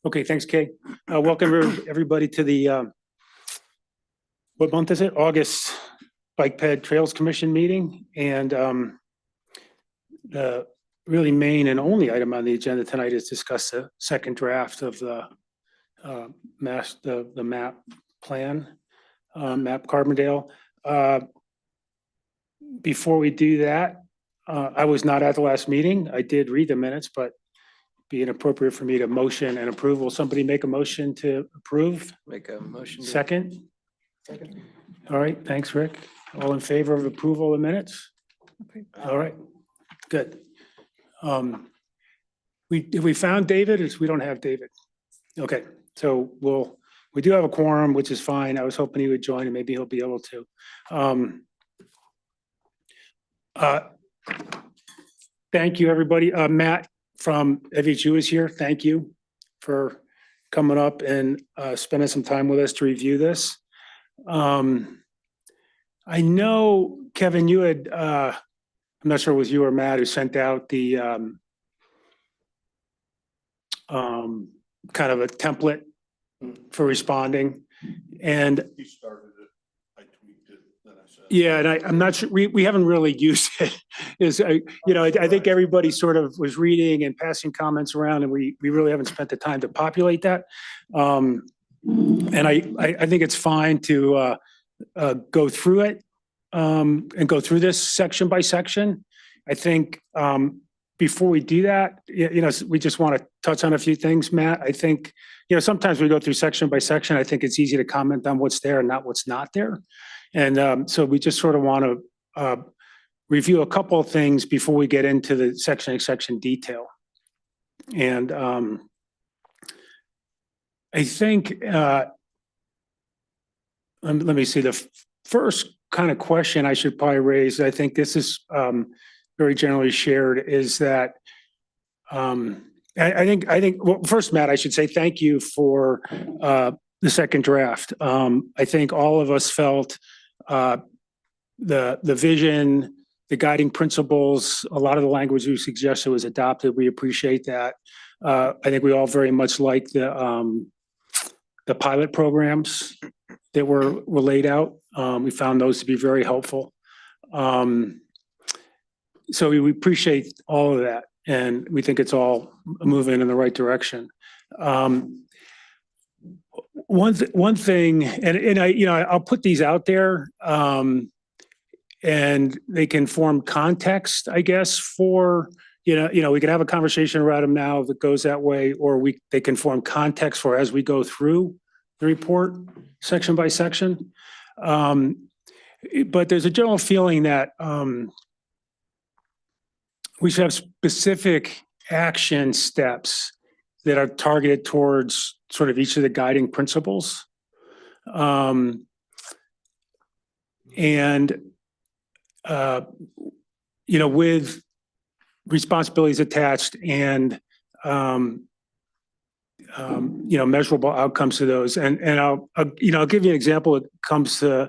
Okay, thanks, Kay. Welcome everybody to the, what month is it? August Bike Ped Trails Commission meeting. And the really main and only item on the agenda tonight is discuss the second draft of the the map plan, map Carbondale. Before we do that, I was not at the last meeting. I did read the minutes, but be inappropriate for me to motion and approve. Will somebody make a motion to approve? Make a motion. Second? Second. All right, thanks, Rick. All in favor of approval of minutes? All right, good. We found David, we don't have David. Okay, so we do have a quorum, which is fine. I was hoping he would join and maybe he'll be able to. Thank you, everybody. Matt from FHU is here. Thank you for coming up and spending some time with us to review this. I know, Kevin, you had, I'm not sure it was you or Matt who sent out the kind of a template for responding. And You started it, I tweaked it, then I said. yeah, and I'm not sure, we haven't really used it. I think everybody sort of was reading and passing comments around and we really haven't spent the time to populate that. And I think it's fine to go through it and go through this section by section. I think before we do that, we just want to touch on a few things, Matt. I think, sometimes we go through section by section. I think it's easy to comment on what's there and not what's not there. And so we just sort of want to review a couple of things before we get into the section detail. And I think, let me see, the first kind of question I should probably raise, I think this is very generally shared, is that I think, well, first, Matt, I should say thank you for the second draft. I think all of us felt the vision, the guiding principles, a lot of the language you suggested was adopted. We appreciate that. I think we all very much like the pilot programs that were laid out. We found those to be very helpful. So we appreciate all of that, and we think it's all moving in the right direction. One thing, and I'll put these out there, and they can form context, I guess, for we can have a conversation around them now that goes that way, or they can form context for as we go through the report section by section. But there's a general feeling that we should have specific action steps that are targeted towards sort of each of the guiding principles. With responsibilities attached and measurable outcomes to those. And I'll give you an example that comes to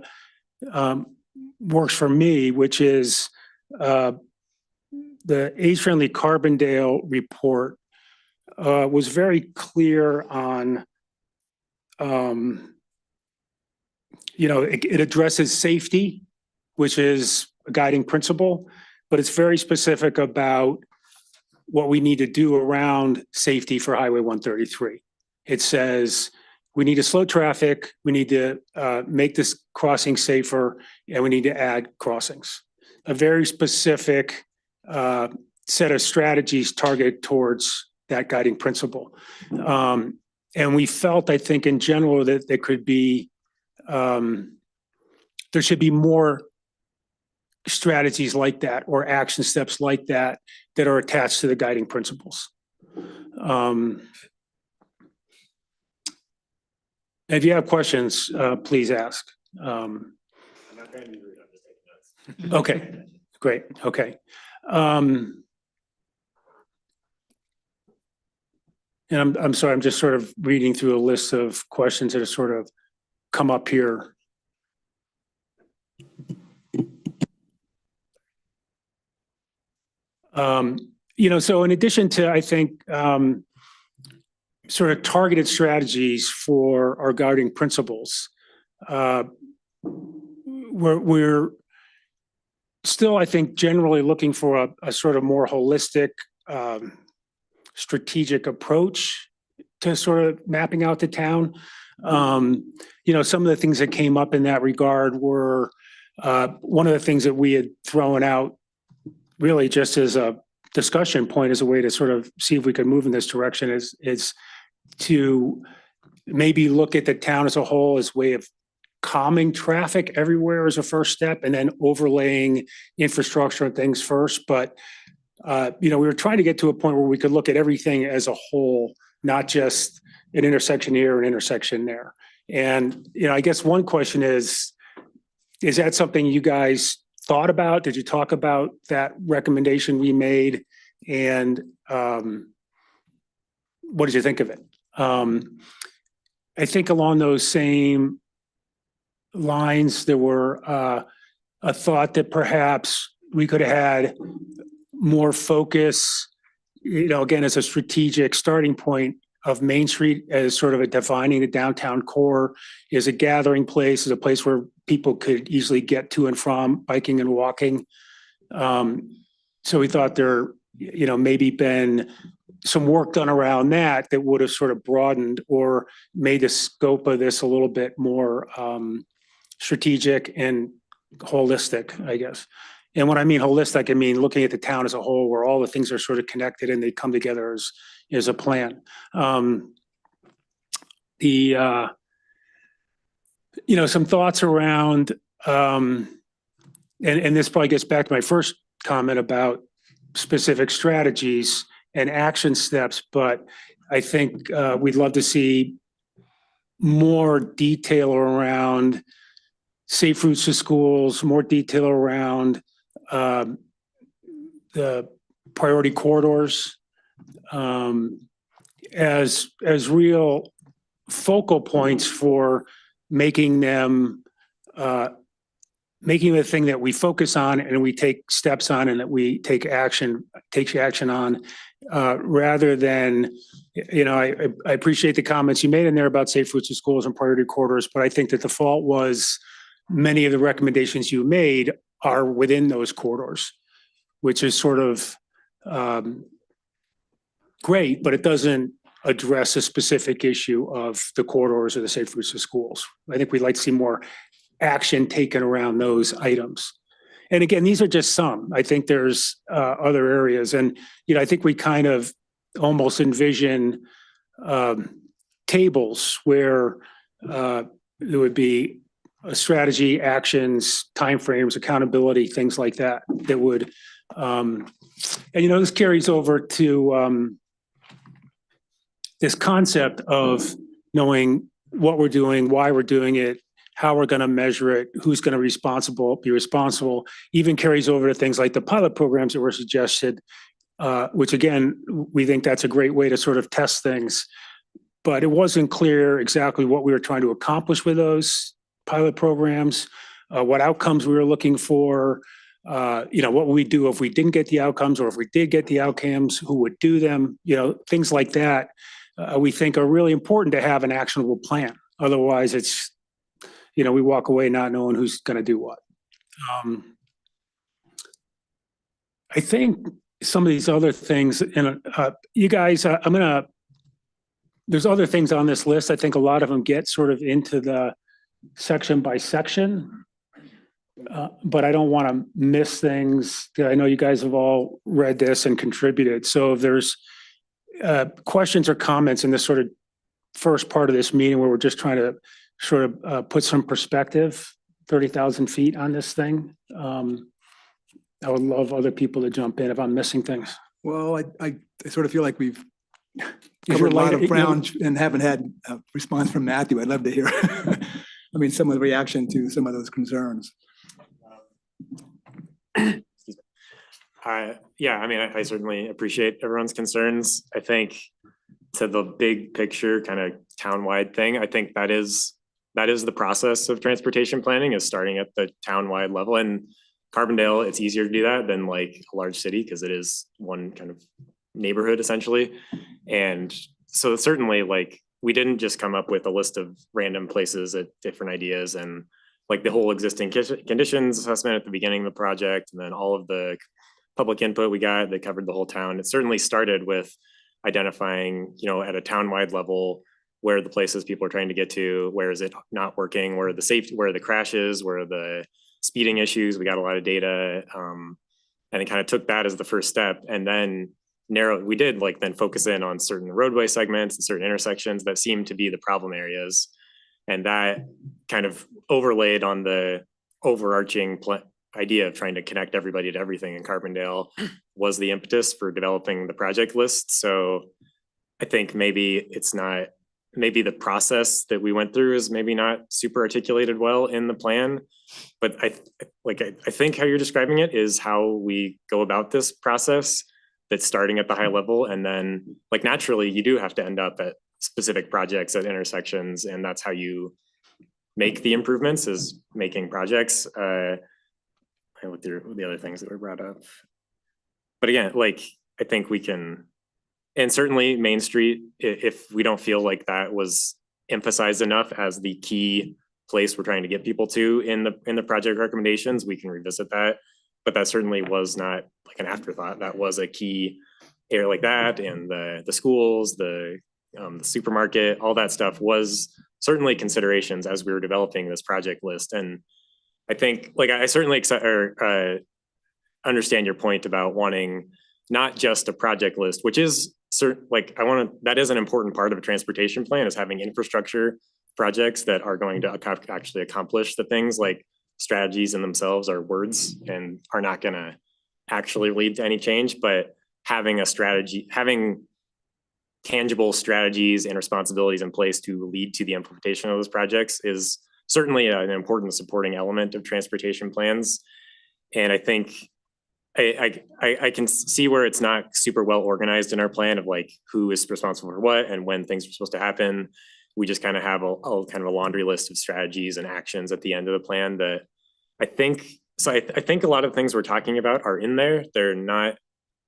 works for me, which is the age-friendly Carbondale report was very clear on, it addresses safety, which is a guiding principle, but it's very specific about what we need to do around safety for Highway 133. It says we need to slow traffic, we need to make this crossing safer, and we need to add crossings. A very specific set of strategies targeted towards that guiding principle. And we felt, I think, in general, that there could be, there should be more strategies like that or action steps like that that are attached to the guiding principles. If you have questions, please ask. I'm not going to be rude, I'm just taking notes. Okay, great. Okay. And I'm sorry, I'm just sort of reading through a list of questions that have sort of come up here. So in addition to, I think, sort of targeted strategies for our guiding principles, we're still, I think, generally looking for a sort of more holistic, strategic approach to sort of mapping out the town. Some of the things that came up in that regard were one of the things that we had thrown out really just as a discussion point, as a way to sort of see if we could move in this direction, is to maybe look at the town as a whole as a way of calming traffic everywhere as a first step, and then overlaying infrastructure and things first. But we were trying to get to a point where we could look at everything as a whole, not just an intersection here, an intersection there. And, I guess one question is that something you guys thought about? Did you talk about that recommendation we made? And what did you think of it? I think along those same lines, there were a thought that perhaps we could have had more focus, again, as a strategic starting point of Main Street as sort of a defining the downtown core, is a gathering place, is a place where people could easily get to and from biking and walking. So we thought there, maybe been some work done around that would have sort of broadened or made the scope of this a little bit more strategic and holistic, I guess. And when I mean holistic, I mean looking at the town as a whole, where all the things are sort of connected and they come together as a plan. Some thoughts around, and this probably gets back to my first comment about specific strategies and action steps, but I think we'd love to see more detail around safe routes to schools, more detail around the priority corridors as real focal points for making them making the thing that we focus on and we take steps on and that we take action on, rather than, I appreciate the comments you made in there about safe routes to schools and priority corridors, but I think that the fault was many of the recommendations you made are within those corridors, which is sort of great, but it doesn't address a specific issue of the corridors or the safe routes to schools. I think we'd like to see more action taken around those items. And again, these are just some. I think there's other areas. And, I think we kind of almost envision tables where there would be a strategy, actions, timeframes, accountability, things like that, that would, and, this carries over to this concept of knowing what we're doing, why we're doing it, how we're going to measure it, who's going to be responsible, even carries over to things like the pilot programs that were suggested, which again, we think that's a great way to sort of test things. But it wasn't clear exactly what we were trying to accomplish with those pilot programs, what outcomes we were looking for, what would we do if we didn't get the outcomes, or if we did get the outcomes, who would do them, things like that. We think are really important to have an actionable plan. Otherwise, it's, we walk away not knowing who's going to do what. I think some of these other things, and you guys, there's other things on this list. I think a lot of them get sort of into the section by section, but I don't want to miss things. I know you guys have all read this and contributed. So if there's questions or comments in this sort of first part of this meeting where we're just trying to sort of put some perspective, 30,000 feet on this thing, I would love other people to jump in if I'm missing things. Well, I sort of feel like we've covered a lot of ground and haven't had a response from Matthew. I'd love to hear, some of the reaction to some of those concerns. I certainly appreciate everyone's concerns. I think to the big picture kind of townwide thing, I think that is the process of transportation planning, is starting at the townwide level. And Carbondale, it's easier to do that than like a large city because it is one kind of neighborhood essentially. And so certainly like we didn't just come up with a list of random places at different ideas and like the whole existing conditions assessment at the beginning of the project and then all of the public input we got that covered the whole town. It certainly started with identifying, you know, at a town-wide level, where are the places people are trying to get to, where is it not working, where are the safety, where are the crashes, where are the speeding issues. We got a lot of data, and it kind of took that as the first step, and then we did like then focus in on certain roadway segments and certain intersections that seemed to be the problem areas, and that kind of overlaid on the overarching idea of trying to connect everybody to everything in Carbondale was the impetus for developing the project list. So I think maybe the process that we went through is maybe not super articulated well in the plan, but I think how you're describing it is how we go about this process, that's starting at the high level. And then like naturally you do have to end up at specific projects at intersections, and that's how you make the improvements, is making projects. I looked through the other things that were brought up. But again, like I think we can, and certainly Main Street, if we don't feel like that was emphasized enough as the key place we're trying to get people to in the project recommendations, we can revisit that. But that certainly was not like an afterthought. That was a key area like that, and the schools, the supermarket, all that stuff was certainly considerations as we were developing this project list. And I think like I certainly understand your point about wanting not just a project list, which is that is an important part of a transportation plan, is having infrastructure projects that are going to actually accomplish the things. Like strategies in themselves are words and are not going to actually lead to any change, but having a strategy, having tangible strategies and responsibilities in place to lead to the implementation of those projects is certainly an important supporting element of transportation plans. And I think I can see where it's not super well organized in our plan of like who is responsible for what and when things are supposed to happen. We just kind of have a kind of a laundry list of strategies and actions at the end of the plan that I think a lot of things we're talking about are in there. They're not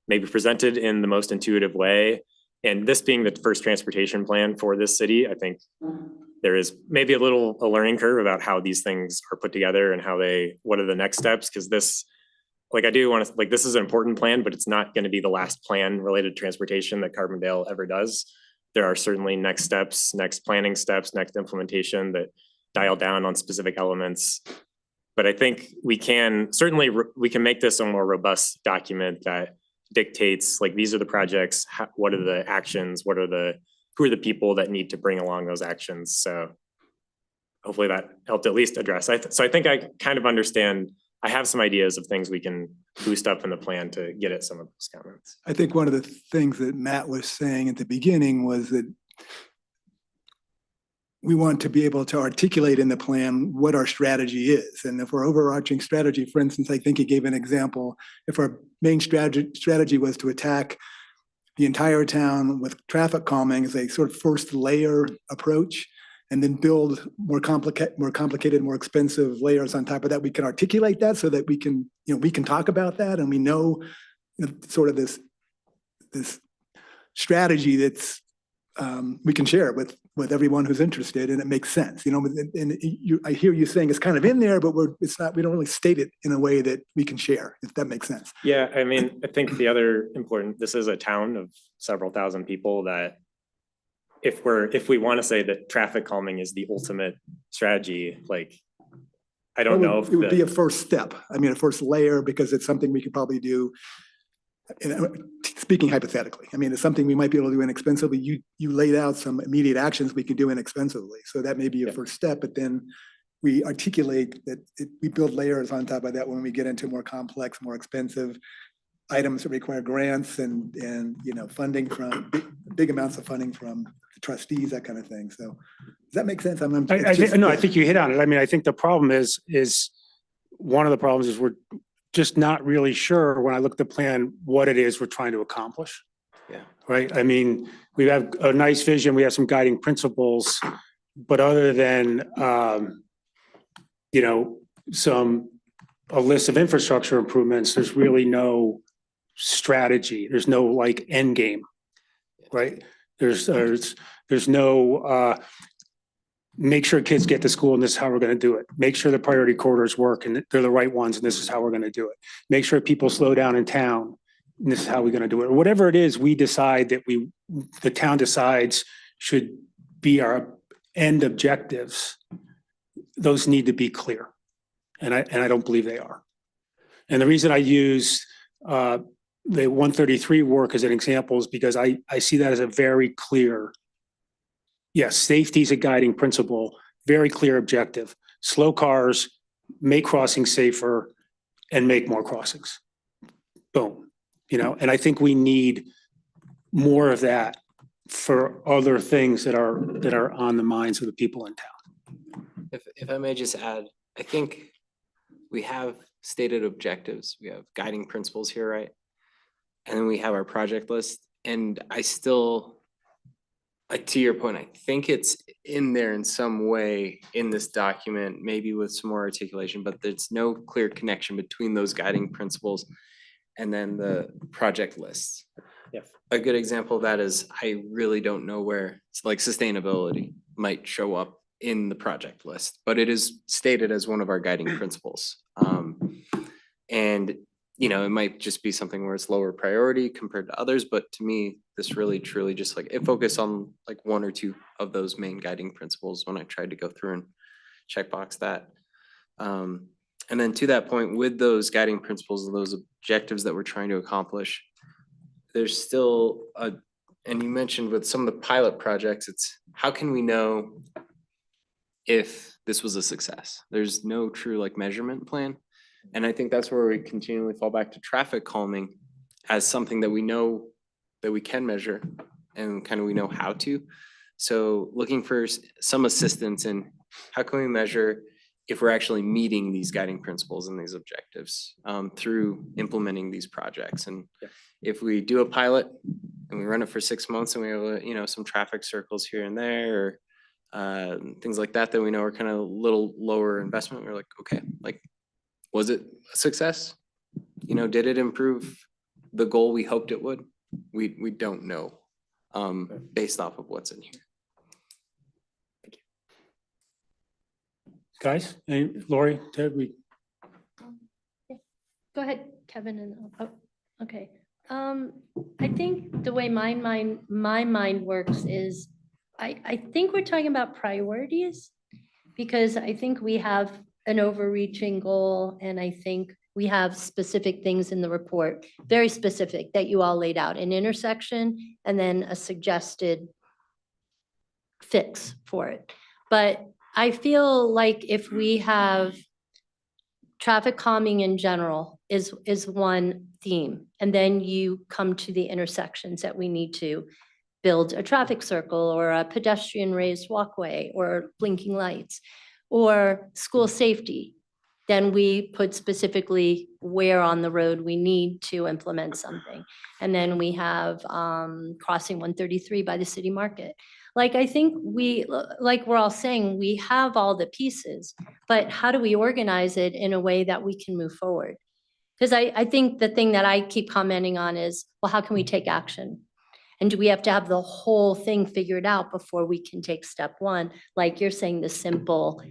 maybe presented in the most intuitive way. And this being the first transportation plan for this city, I think there is maybe a learning curve about how these things are put together and what are the next steps. Cause this, like, I do want to, like, this is an important plan, but it's not going to be the last plan related to transportation that Carbondale ever does. There are certainly next steps, next planning steps, next implementation that dial down on specific elements. But I think we can make this a more robust document that dictates like, these are the projects, what are the actions, who are the people that need to bring along those actions. So hopefully that helped at least address. So I think I kind of understand. I have some ideas of things we can boost up in the plan to get at some of those comments. I think one of the things that Matt was saying at the beginning was that we want to be able to articulate in the plan what our strategy is. And if our overarching strategy, for instance, I think he gave an example, if our main strategy was to attack the entire town with traffic calming as a sort of first layer approach, and then build more complicated, more expensive layers on top of that, we can articulate that so that we can talk about that, and we know, sort of this strategy that's we can share with everyone who's interested, and it makes sense. I hear you saying it's kind of in there, but we don't really state it in a way that we can share, if that makes sense. Yeah, I mean, I think the other important, this is a town of several thousand people that if we want to say that traffic calming is the ultimate strategy, like, I don't know if it would be a first step. I mean, a first layer, because it's something we could probably do. Speaking hypothetically, I mean, it's something we might be able to do inexpensively. You laid out some immediate actions we could do inexpensively. So that may be a first step, but then we articulate that we build layers on top of that when we get into more complex, more expensive items that require grants and funding from big amounts of funding from the trustees, that kind of thing. So does that make sense? I think you hit on it. I mean, I think the problem is one of the problems is we're just not really sure, when I look at the plan, what it is we're trying to accomplish. Yeah. Right. I mean, we have a nice vision, we have some guiding principles, but other than, some a list of infrastructure improvements, there's really no strategy. There's no like end game, right? There's no, make sure kids get to school and this is how we're going to do it. Make sure the priority corridors work and they're the right ones and this is how we're going to do it. Make sure people slow down in town and this is how we're going to do it. Or whatever it is, we decide that the town decides should be our end objectives. Those need to be clear. And I don't believe they are. And the reason I use the 133 work as an example is because I see that as a very clear, yes, safety is a guiding principle, very clear objective. Slow cars, make crossings safer, and make more crossings. Boom. And I think we need more of that for other things that are on the minds of the people in town. If I may just add, I think we have stated objectives, we have guiding principles here, right? And then we have our project list. And I still, like to your point, I think it's in there in some way in this document, maybe with some more articulation, but there's no clear connection between those guiding principles and then the project lists. Yeah. A good example of that is I really don't know where like sustainability might show up in the project list, but it is stated as one of our guiding principles. And it might just be something where it's lower priority compared to others, but to me, this really truly just like it focused on like one or two of those main guiding principles when I tried to go through and checkbox that. And then to that point, with those guiding principles and those objectives that we're trying to accomplish, there's still and you mentioned with some of the pilot projects, it's how can we know if this was a success? There's no true like measurement plan. And I think that's where we continually fall back to traffic calming as something that we know that we can measure and kind of we know how to. So looking for some assistance in how can we measure if we're actually meeting these guiding principles and these objectives through implementing these projects. And if we do a pilot and we run it for 6 months and we have some traffic circles here and there or things like that that we know are kind of a little lower investment, we're like, okay, like, was it a success? Did it improve the goal we hoped it would? We don't know based off of what's in here. Thank you. Guys, Lori, Ted, Go ahead, Kevin. And okay. I think the way my mind works is I think we're talking about priorities because I think we have an overreaching goal and I think we have specific things in the report, very specific that you all laid out, an intersection and then a suggested fix for it. But I feel like if we have traffic calming in general is one theme, and then you come to the intersections that we need to build a traffic circle or a pedestrian raised walkway or blinking lights or school safety, then we put specifically where on the road we need to implement something. And then we have crossing 133 by the city market. Like, I think like we're all saying, we have all the pieces, but how do we organize it in a way that we can move forward? Because I think the thing that I keep commenting on is, well, how can we take action? And do we have to have the whole thing figured out before we can take step one? Like you're saying, the simple,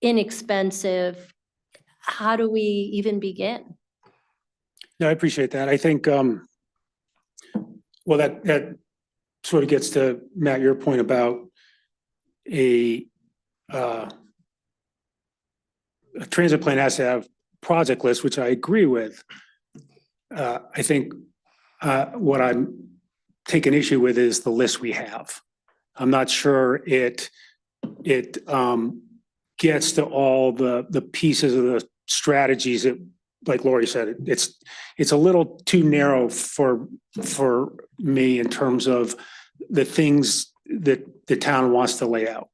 inexpensive, how do we even begin? No, I appreciate that. I think, well, that sort of gets to, Matt, your point about a transit plan has to have project lists, which I agree with. I think what I'm taking issue with is the list we have. I'm not sure it gets to all the pieces of the strategies that, like Lori said, it's a little too narrow for me in terms of the things that the town wants to lay out,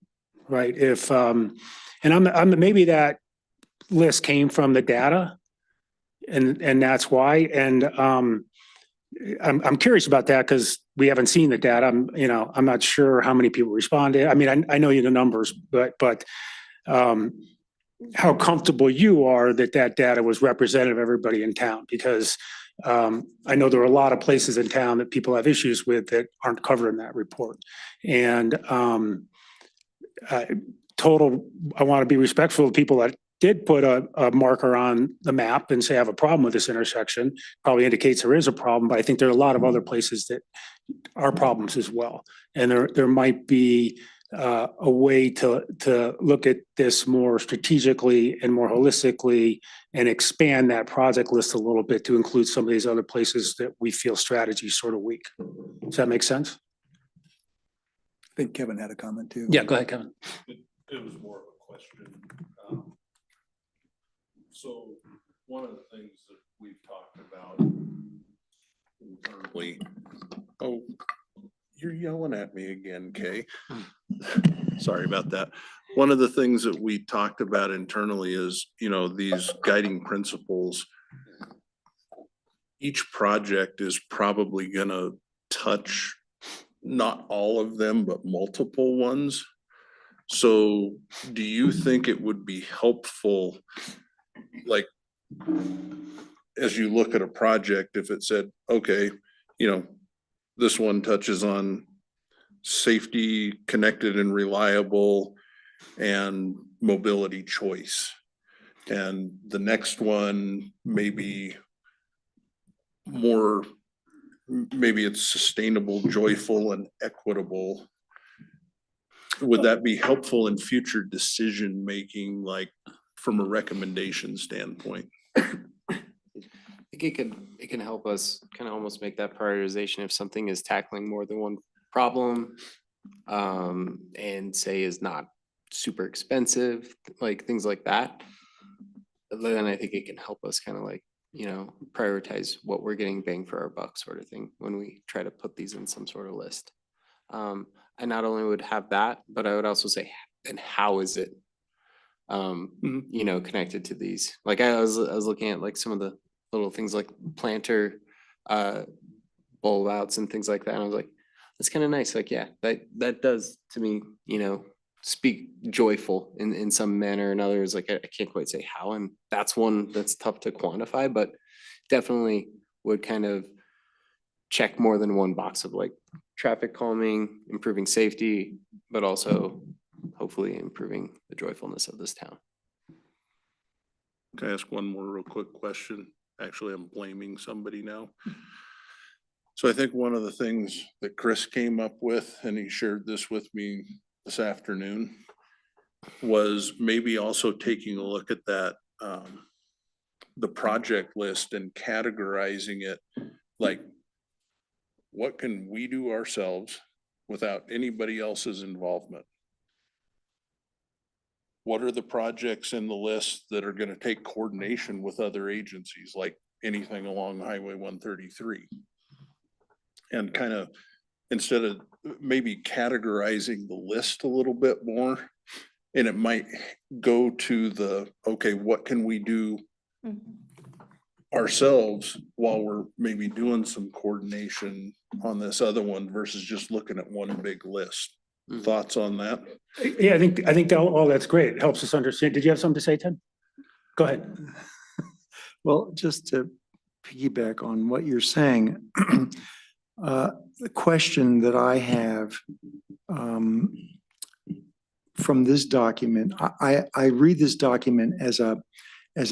right? If and I'm maybe that list came from the data, and that's why. And I'm curious about that because we haven't seen the data. I'm not sure how many people responded. I mean, I know you the numbers, but how comfortable you are that that data was representative of everybody in town, because I know there are a lot of places in town that people have issues with that aren't covered in that report. And total, I want to be respectful of people that did put a marker on the map and say I have a problem with this intersection. Probably indicates there is a problem, but I think there are a lot of other places that are problems as well. And there might be a way to look at this more strategically and more holistically and expand that project list a little bit to include some of these other places that we feel strategy is sort of weak. Does that make sense? I think Kevin had a comment too. Yeah, go ahead, Kevin. It was more of a question. So one of the things that we've talked about internally, oh, you're yelling at me again, Kay. Sorry about that. One of the things that we talked about internally is, you know, these guiding principles. Each project is probably gonna touch not all of them, but multiple ones. So do you think it would be helpful, like, as you look at a project, if it said, okay, you know, this one touches on safety, connected and reliable, and mobility choice. And the next one maybe more, maybe it's sustainable, joyful, and equitable. Would that be helpful in future decision making, like from a recommendation standpoint? I think it can help us kind of almost make that prioritization if something is tackling more than one problem, and say is not super expensive, like things like that. Then I think it can help us kind of like, you know, prioritize what we're getting bang for our buck sort of thing when we try to put these in some sort of list. I not only would have that, but I would also say, and how is it, you know, connected to these? Like I was looking at like some of the little things like planter, bulb outs and things like that. And I was like, that's kind of nice. Like, yeah, that does to me, you know, speak joyful in some manner or another. Like, I can't quite say how, and that's one that's tough to quantify, but definitely would kind of check more than one box of like traffic calming, improving safety, but also hopefully improving the joyfulness of this town. Can I ask one more real quick question? Actually, I'm blaming somebody now. So I think one of the things that Chris came up with, and he shared this with me this afternoon, was maybe also taking a look at that, the project list and categorizing it like, what can we do ourselves without anybody else's involvement? What are the projects in the list that are gonna take coordination with other agencies, like anything along Highway 133? And kind of, instead of maybe categorizing the list a little bit more, and it might go to the, okay, what can we do ourselves while we're maybe doing some coordination on this other one versus just looking at one big list. Thoughts on that? Yeah, I think all that's great. It helps us understand. Did you have something to say, Ted? Go ahead. Well, just to piggyback on what you're saying, the question that I have from this document, I read this document as a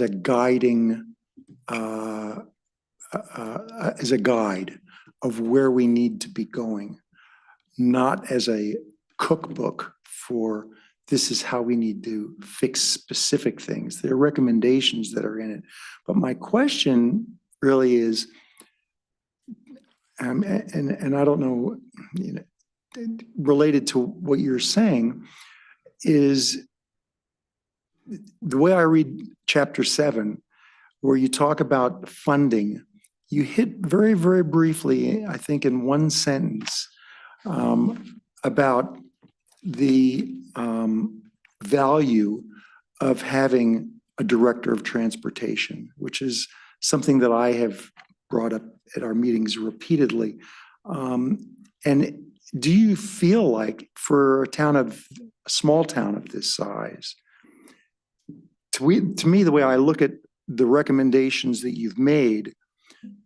guiding, as a guide of where we need to be going, not as a cookbook for this is how we need to fix specific things. There are recommendations that are in it. But my question really is, and I don't know, you know, related to what you're saying, is the way I read chapter 7, where you talk about funding, you hit very, very briefly, I think in one sentence, about the value of having a director of transportation, which is something that I have brought up at our meetings repeatedly. And do you feel like for a small town of this size, to me, the way I look at the recommendations that you've made,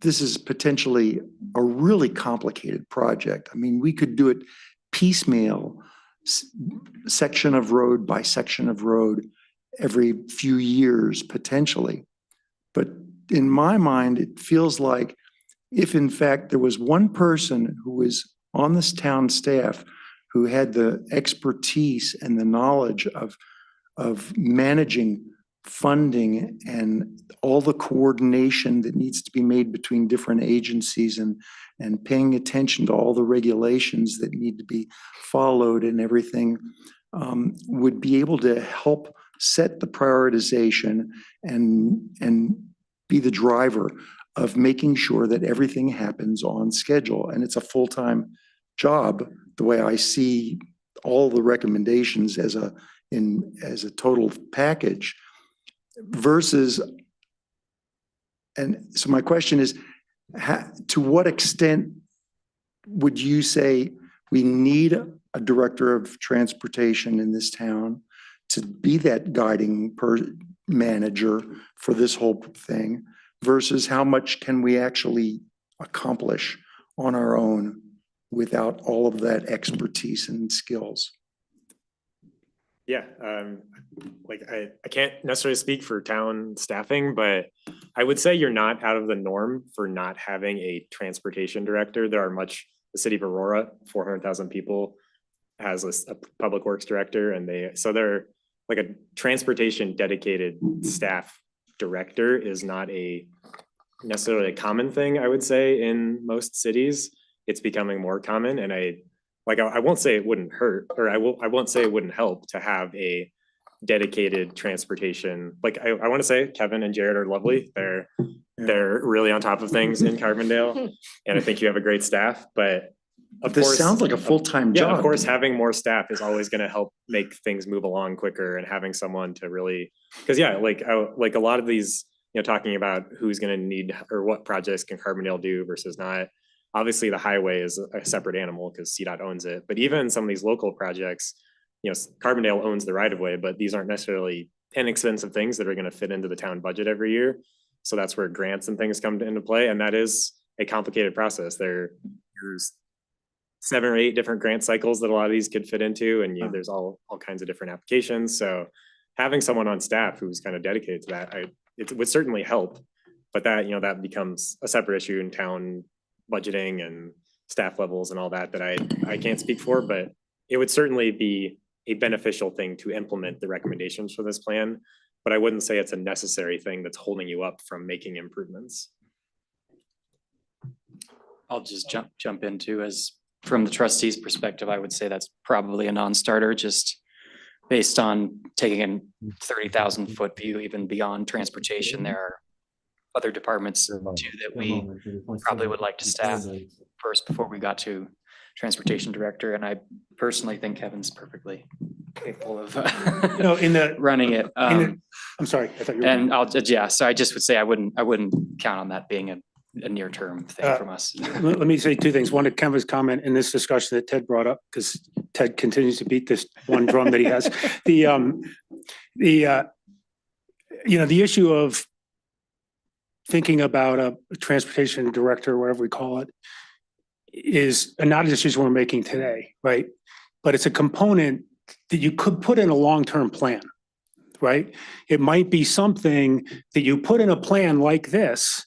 this is potentially a really complicated project. I mean, we could do it piecemeal, section of road by section of road every few years potentially. But in my mind, it feels like if in fact there was one person who was on this town staff who had the expertise and the knowledge of managing funding and all the coordination that needs to be made between different agencies and paying attention to all the regulations that need to be followed and everything, would be able to help set the prioritization and be the driver of making sure that everything happens on schedule. And it's a full-time job, the way I see all the recommendations as a total package versus, and so my question is, to what extent would you say we need a director of transportation in this town to be that guiding manager for this whole thing versus how much can we actually accomplish on our own without all of that expertise and skills? Yeah, like I can't necessarily speak for town staffing, but I would say you're not out of the norm for not having a transportation director. The city of Aurora, 400,000 people, has a public works director, and they're like a transportation dedicated staff director is not necessarily a common thing, I would say, in most cities. It's becoming more common, and I won't say it wouldn't hurt, or I won't say it wouldn't help to have a dedicated transportation. Like I want to say Kevin and Jared are lovely. They're really on top of things in Carbondale, and I think you have a great staff. But This sounds like a full-time job. Yeah, of course, having more staff is always going to help make things move along quicker, and having someone to really, because like a lot of these, talking about who's going to need or what projects can Carbondale do versus not. Obviously, the highway is a separate animal because CDOT owns it. But even some of these local projects, Carbondale owns the right of way, but these aren't necessarily inexpensive things that are going to fit into the town budget every year. So that's where grants and things come into play. And that is a complicated process. There's 7 or 8 different grant cycles that a lot of these could fit into. And there's all kinds of different applications. So having someone on staff who's kind of dedicated to that, it would certainly help. But that, that becomes a separate issue in town budgeting and staff levels and all that I can't speak for, but it would certainly be a beneficial thing to implement the recommendations for this plan. But I wouldn't say it's a necessary thing that's holding you up from making improvements. I'll just jump into, as from the trustees' perspective, I would say that's probably a non-starter, just based on taking a 30,000 foot view, even beyond transportation. There are other departments too that we probably would like to staff first before we got to transportation director. And I personally think Kevin's perfectly capable of running it. I'm sorry, I thought you were. And so I just would say I wouldn't count on that being a near-term thing from us. Let me say 2 things. One, to Kevin's comment in this discussion that Ted brought up, because Ted continues to beat this one drum that he has. The issue of thinking about a transportation director, whatever we call it, is not a decision we're making today, right? But it's a component that you could put in a long-term plan, right? It might be something that you put in a plan like this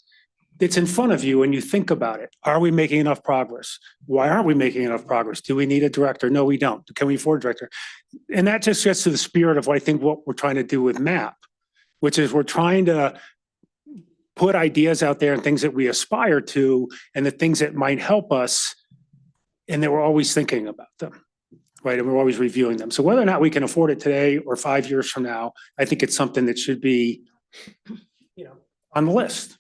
that's in front of you and you think about it. Are we making enough progress? Why aren't we making enough progress? Do we need a director? No, we don't. Can we afford a director? And that just gets to the spirit of, I think, what we're trying to do with MAP, which is we're trying to put ideas out there and things that we aspire to and the things that might help us, and that we're always thinking about them, right? And we're always reviewing them. So whether or not we can afford it today or 5 years from now, I think it's something that should be, on the list.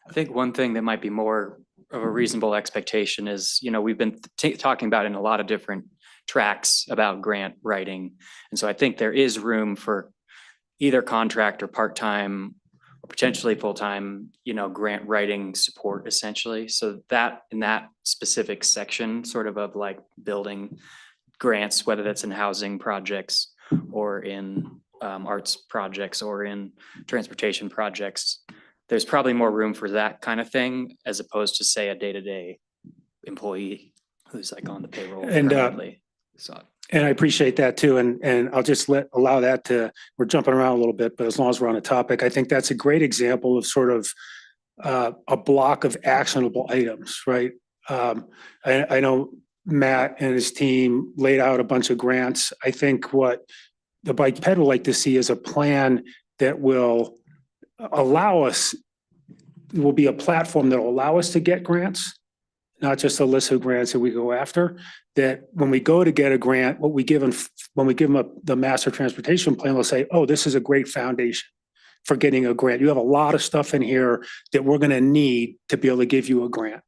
I think one thing that might be more of a reasonable expectation is, we've been talking about in a lot of different tracks about grant writing. And so I think there is room for either contract or part-time, or potentially full-time, grant writing support essentially. So that in that specific section sort of like building grants, whether that's in housing projects or in arts projects or in transportation projects, there's probably more room for that kind of thing as opposed to, say, a day-to-day employee who's like on the payroll And, permanently. So And I appreciate that too. And I'll just allow that to, we're jumping around a little bit, but as long as we're on a topic, I think that's a great example of sort of a block of actionable items, right? I know Matt and his team laid out a bunch of grants. I think what the Bike Ped would like to see is a plan that will allow us, will be a platform that will allow us to get grants, not just a list of grants that we go after, that when we go to get a grant, what we give them, when we give them the master transportation plan, we'll say, oh, this is a great foundation for getting a grant. You have a lot of stuff in here that we're going to need to be able to give you a grant.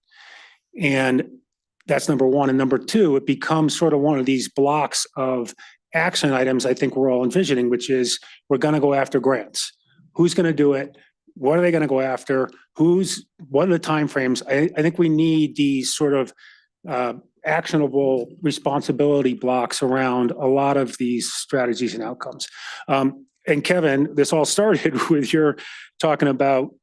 And that's number one. And number two, it becomes sort of one of these blocks of action items I think we're all envisioning, which is we're going to go after grants. Who's going to do it? What are they going to go after? What are the timeframes? I think we need these sort of actionable responsibility blocks around a lot of these strategies and outcomes. And Kevin, this all started with your talking about,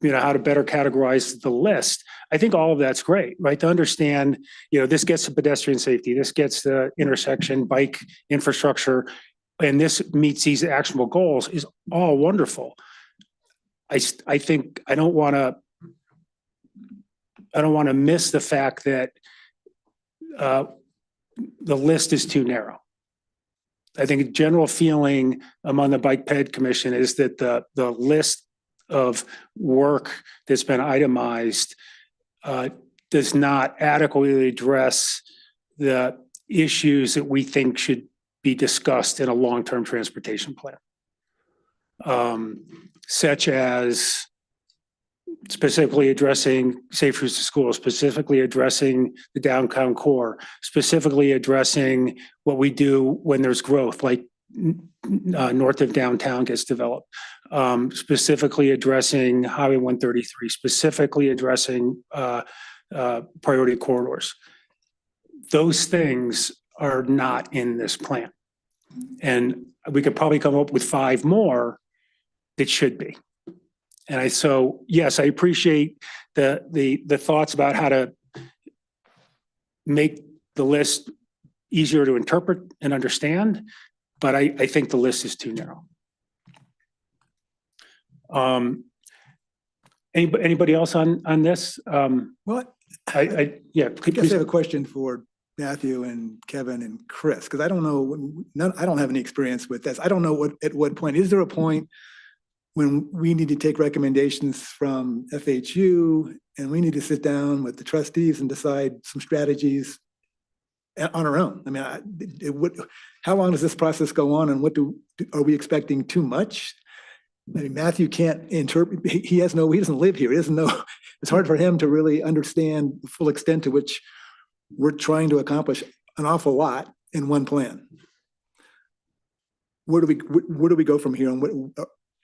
how to better categorize the list. I think all of that's great, right? To understand, this gets to pedestrian safety, this gets the intersection bike infrastructure, and this meets these actionable goals is all wonderful. I think I don't want to miss the fact that the list is too narrow. I think a general feeling among the Bike Ped Commission is that the list of work that's been itemized does not adequately address the issues that we think should be discussed in a long-term transportation plan. Such as specifically addressing safe routes to school, specifically addressing the downtown core, specifically addressing what we do when there's growth, like north of downtown gets developed, specifically addressing Highway 133, specifically addressing priority corridors. Those things are not in this plan. And we could probably come up with 5 more that should be. And so yes, I appreciate the thoughts about how to make the list easier to interpret and understand, but I think the list is too narrow. Anybody else on this? Well, I guess I have a question for Matthew and Kevin and Chris, because I don't know, I don't have any experience with this. I don't know at what point, is there a point when we need to take recommendations from FHU and we need to sit down with the trustees and decide some strategies on our own? I mean, how long does this process go on, and are we expecting too much? I mean, Matthew can't interpret, he doesn't live here. He doesn't know. It's hard for him to really understand the full extent to which we're trying to accomplish an awful lot in one plan. Where do we go from here, and what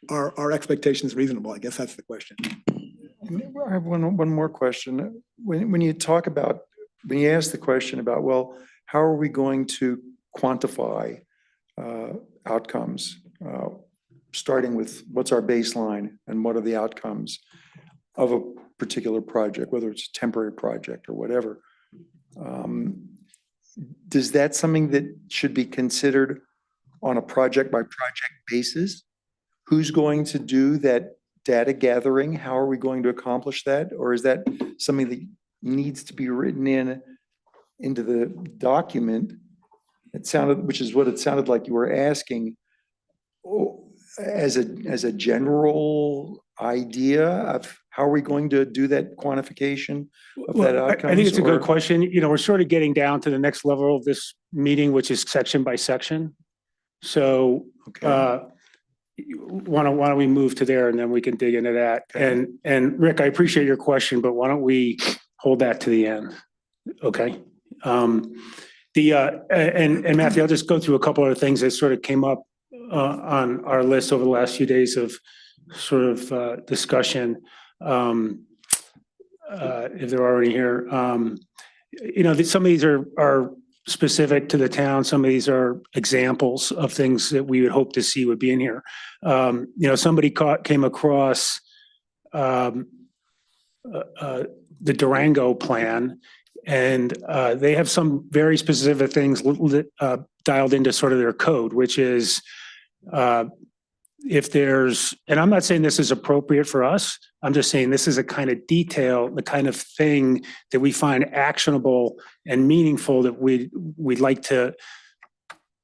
are our expectations reasonable? I guess that's the question. I have one more question. When you ask the question about, well, how are we going to quantify outcomes, starting with what's our baseline and what are the outcomes of a particular project, whether it's a temporary project or whatever. Does that something that should be considered on a project by project basis? Who's going to do that data gathering? How are we going to accomplish that? Or is that something that needs to be written into the document? Which is what it sounded like you were asking, as a general idea of how are we going to do that quantification of that outcome? I think it's a good question. We're sort of getting down to the next level of this meeting, which is section by section. So why don't we move to there and then we can dig into that. Okay. And Rick, I appreciate your question, but why don't we hold that to the end? Okay. And Matthew, I'll just go through a couple of things that sort of came up on our list over the last few days of sort of discussion. If they're already here, some of these are specific to the town. Some of these are examples of things that we would hope to see would be in here. Somebody came across the Durango plan, and they have some very specific things dialed into sort of their code, which is if there's, and I'm not saying this is appropriate for us, I'm just saying this is a kind of detail, the kind of thing that we find actionable and meaningful that we'd like to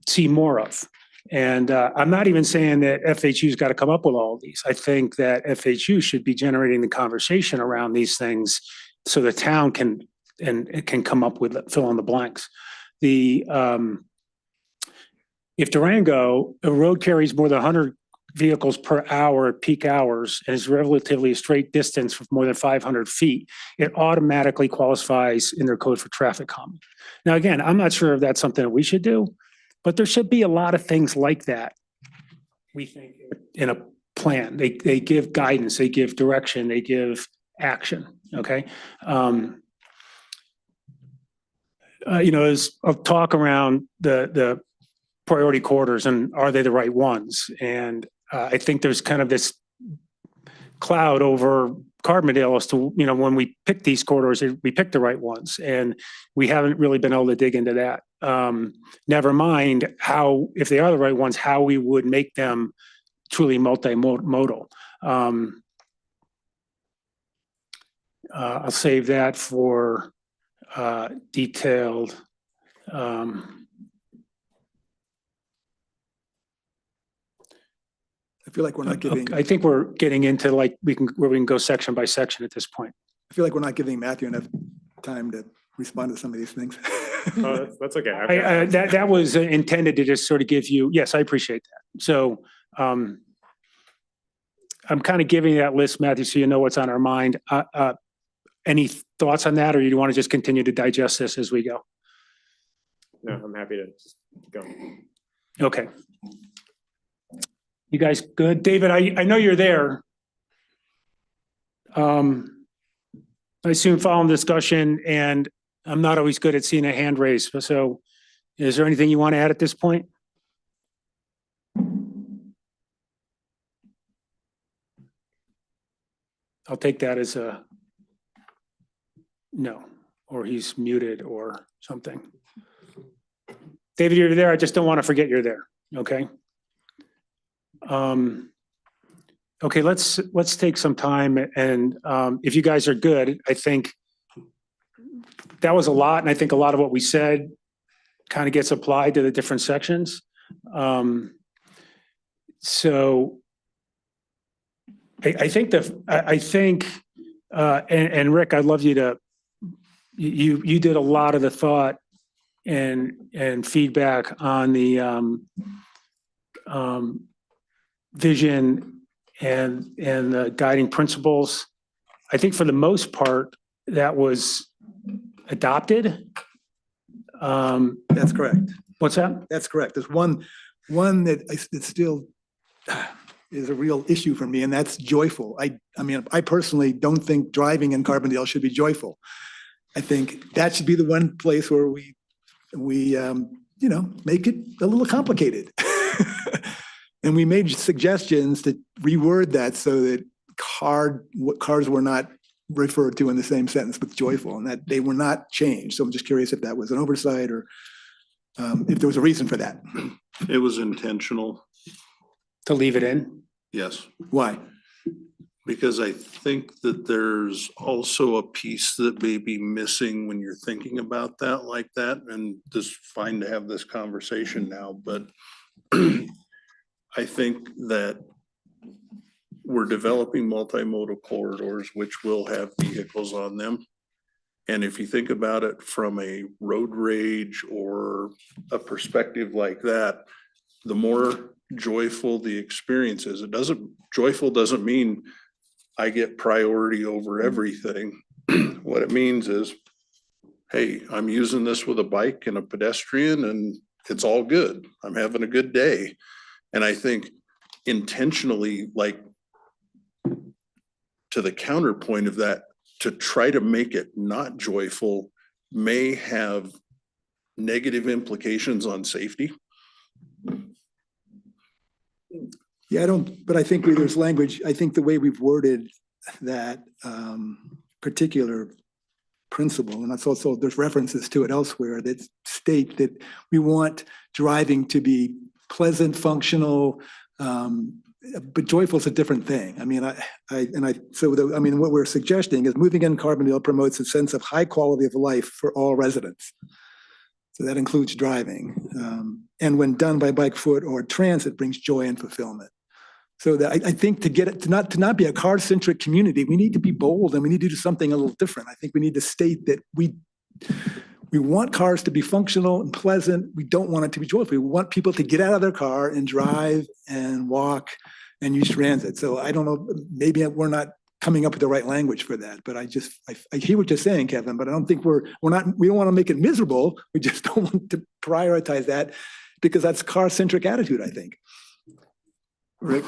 see more of. And I'm not even saying that FHU's got to come up with all of these. I think that FHU should be generating the conversation around these things so the town can come up with, fill in the blanks. If Durango, a road carries more than 100 vehicles per hour at peak hours and is relatively a straight distance with more than 500 feet, it automatically qualifies in their code for traffic calming. Now, again, I'm not sure if that's something that we should do, but there should be a lot of things like that, we think, in a plan. They give guidance, they give direction, they give action, okay? There's a talk around the priority corridors and are they the right ones? And I think there's kind of this cloud over Carbondale as to, when we pick these corridors, we pick the right ones. And we haven't really been able to dig into that. Never mind how, if they are the right ones, how we would make them truly multimodal. I'll save that for detailed. I feel like we're not giving, I think we're getting into where we can go section by section at this point. I feel like we're not giving Matthew enough time to respond to some of these things. Oh, that's okay. That was intended to just sort of give you, yes, I appreciate that. So I'm kind of giving that list, Matthew, so you know what's on our mind. Any thoughts on that, or you want to just continue to digest this as we go? No, I'm happy to go. Okay. You guys good? David, I know you're there. I assume following discussion, and I'm not always good at seeing a hand raised. So is there anything you want to add at this point? I'll take that as a no, or he's muted or something. David, you're there. I just don't want to forget you're there. Okay. Okay, let's take some time, and if you guys are good, I think that was a lot, and I think a lot of what we said kind of gets applied to the different sections. So I think and Rick, I'd love you to you did a lot of the thought and feedback on the vision and the guiding principles. I think for the most part that was adopted. That's correct. What's that? That's correct. There's one that still is a real issue for me, and that's joyful. I mean, I personally don't think driving in Carbondale should be joyful. I think that should be the one place where we make it a little complicated. And we made suggestions to reword that so that cars were not referred to in the same sentence with joyful, and that they were not changed. So I'm just curious if that was an oversight or if there was a reason for that. It was intentional. To leave it in? Yes, Why? because I think that there's also a piece that may be missing when you're thinking about that like that. And it's fine to have this conversation now, but I think that we're developing multimodal corridors, which will have vehicles on them. And if you think about it from a road rage or a perspective like that, the more joyful the experience is. Joyful doesn't mean I get priority over everything. What it means is, hey, I'm using this with a bike and a pedestrian and it's all good. I'm having a good day. And I think intentionally, like, to the counterpoint of that, to try to make it not joyful may have negative implications on safety? Yeah, I don't, but I think there's language, I think the way we've worded that particular principle, and that's also, there's references to it elsewhere that state that we want driving to be pleasant, functional, but joyful is a different thing. I mean, I mean, what we're suggesting is moving in Carbondale promotes a sense of high quality of life for all residents. So that includes driving. And when done by bike, foot, or transit, brings joy and fulfillment. So that I think to get it to not be a car-centric community, we need to be bold and we need to do something a little different. I think we need to state that we want cars to be functional and pleasant. We don't want it to be joyful. We want people to get out of their car and drive and walk and use transit. So I don't know, maybe we're not coming up with the right language for that, but I hear what you're saying, Kevin, but I don't think we don't want to make it miserable. We just don't want to prioritize that because that's car-centric attitude, I think. Rick,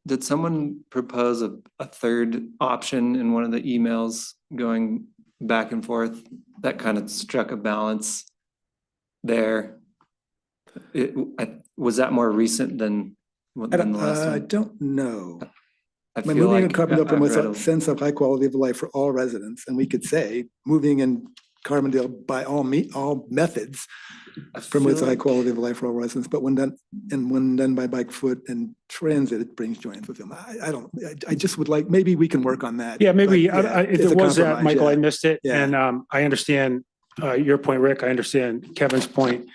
did someone propose a third option in one of the emails going back and forth that kind of struck a balance there? Was that more recent than the last one? I don't know. I When feel moving in like Carbondale promotes I've read a sense of high quality of life for all residents, and we could say moving in Carbondale by all methods promotes a high quality of life for all residents, but when done by bike, foot, and transit, it brings joy and fulfillment. I just would like, maybe we can work on that. Yeah, maybe but, if it's there a was that, compromise, Michael, yeah. I missed it. Yeah. And I understand your point, Rick. I understand Kevin's point.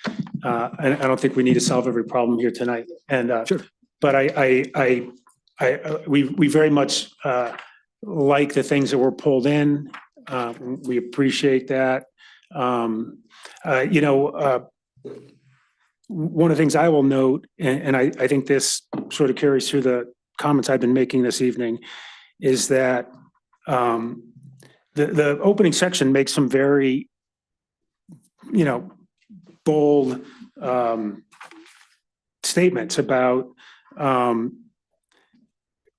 And I don't think we need to solve every problem here tonight. And Sure. but we very much like the things that were pulled in. We appreciate that. One of the things I will note, and I think this sort of carries through the comments I've been making this evening, is that the opening section makes some very, bold statements about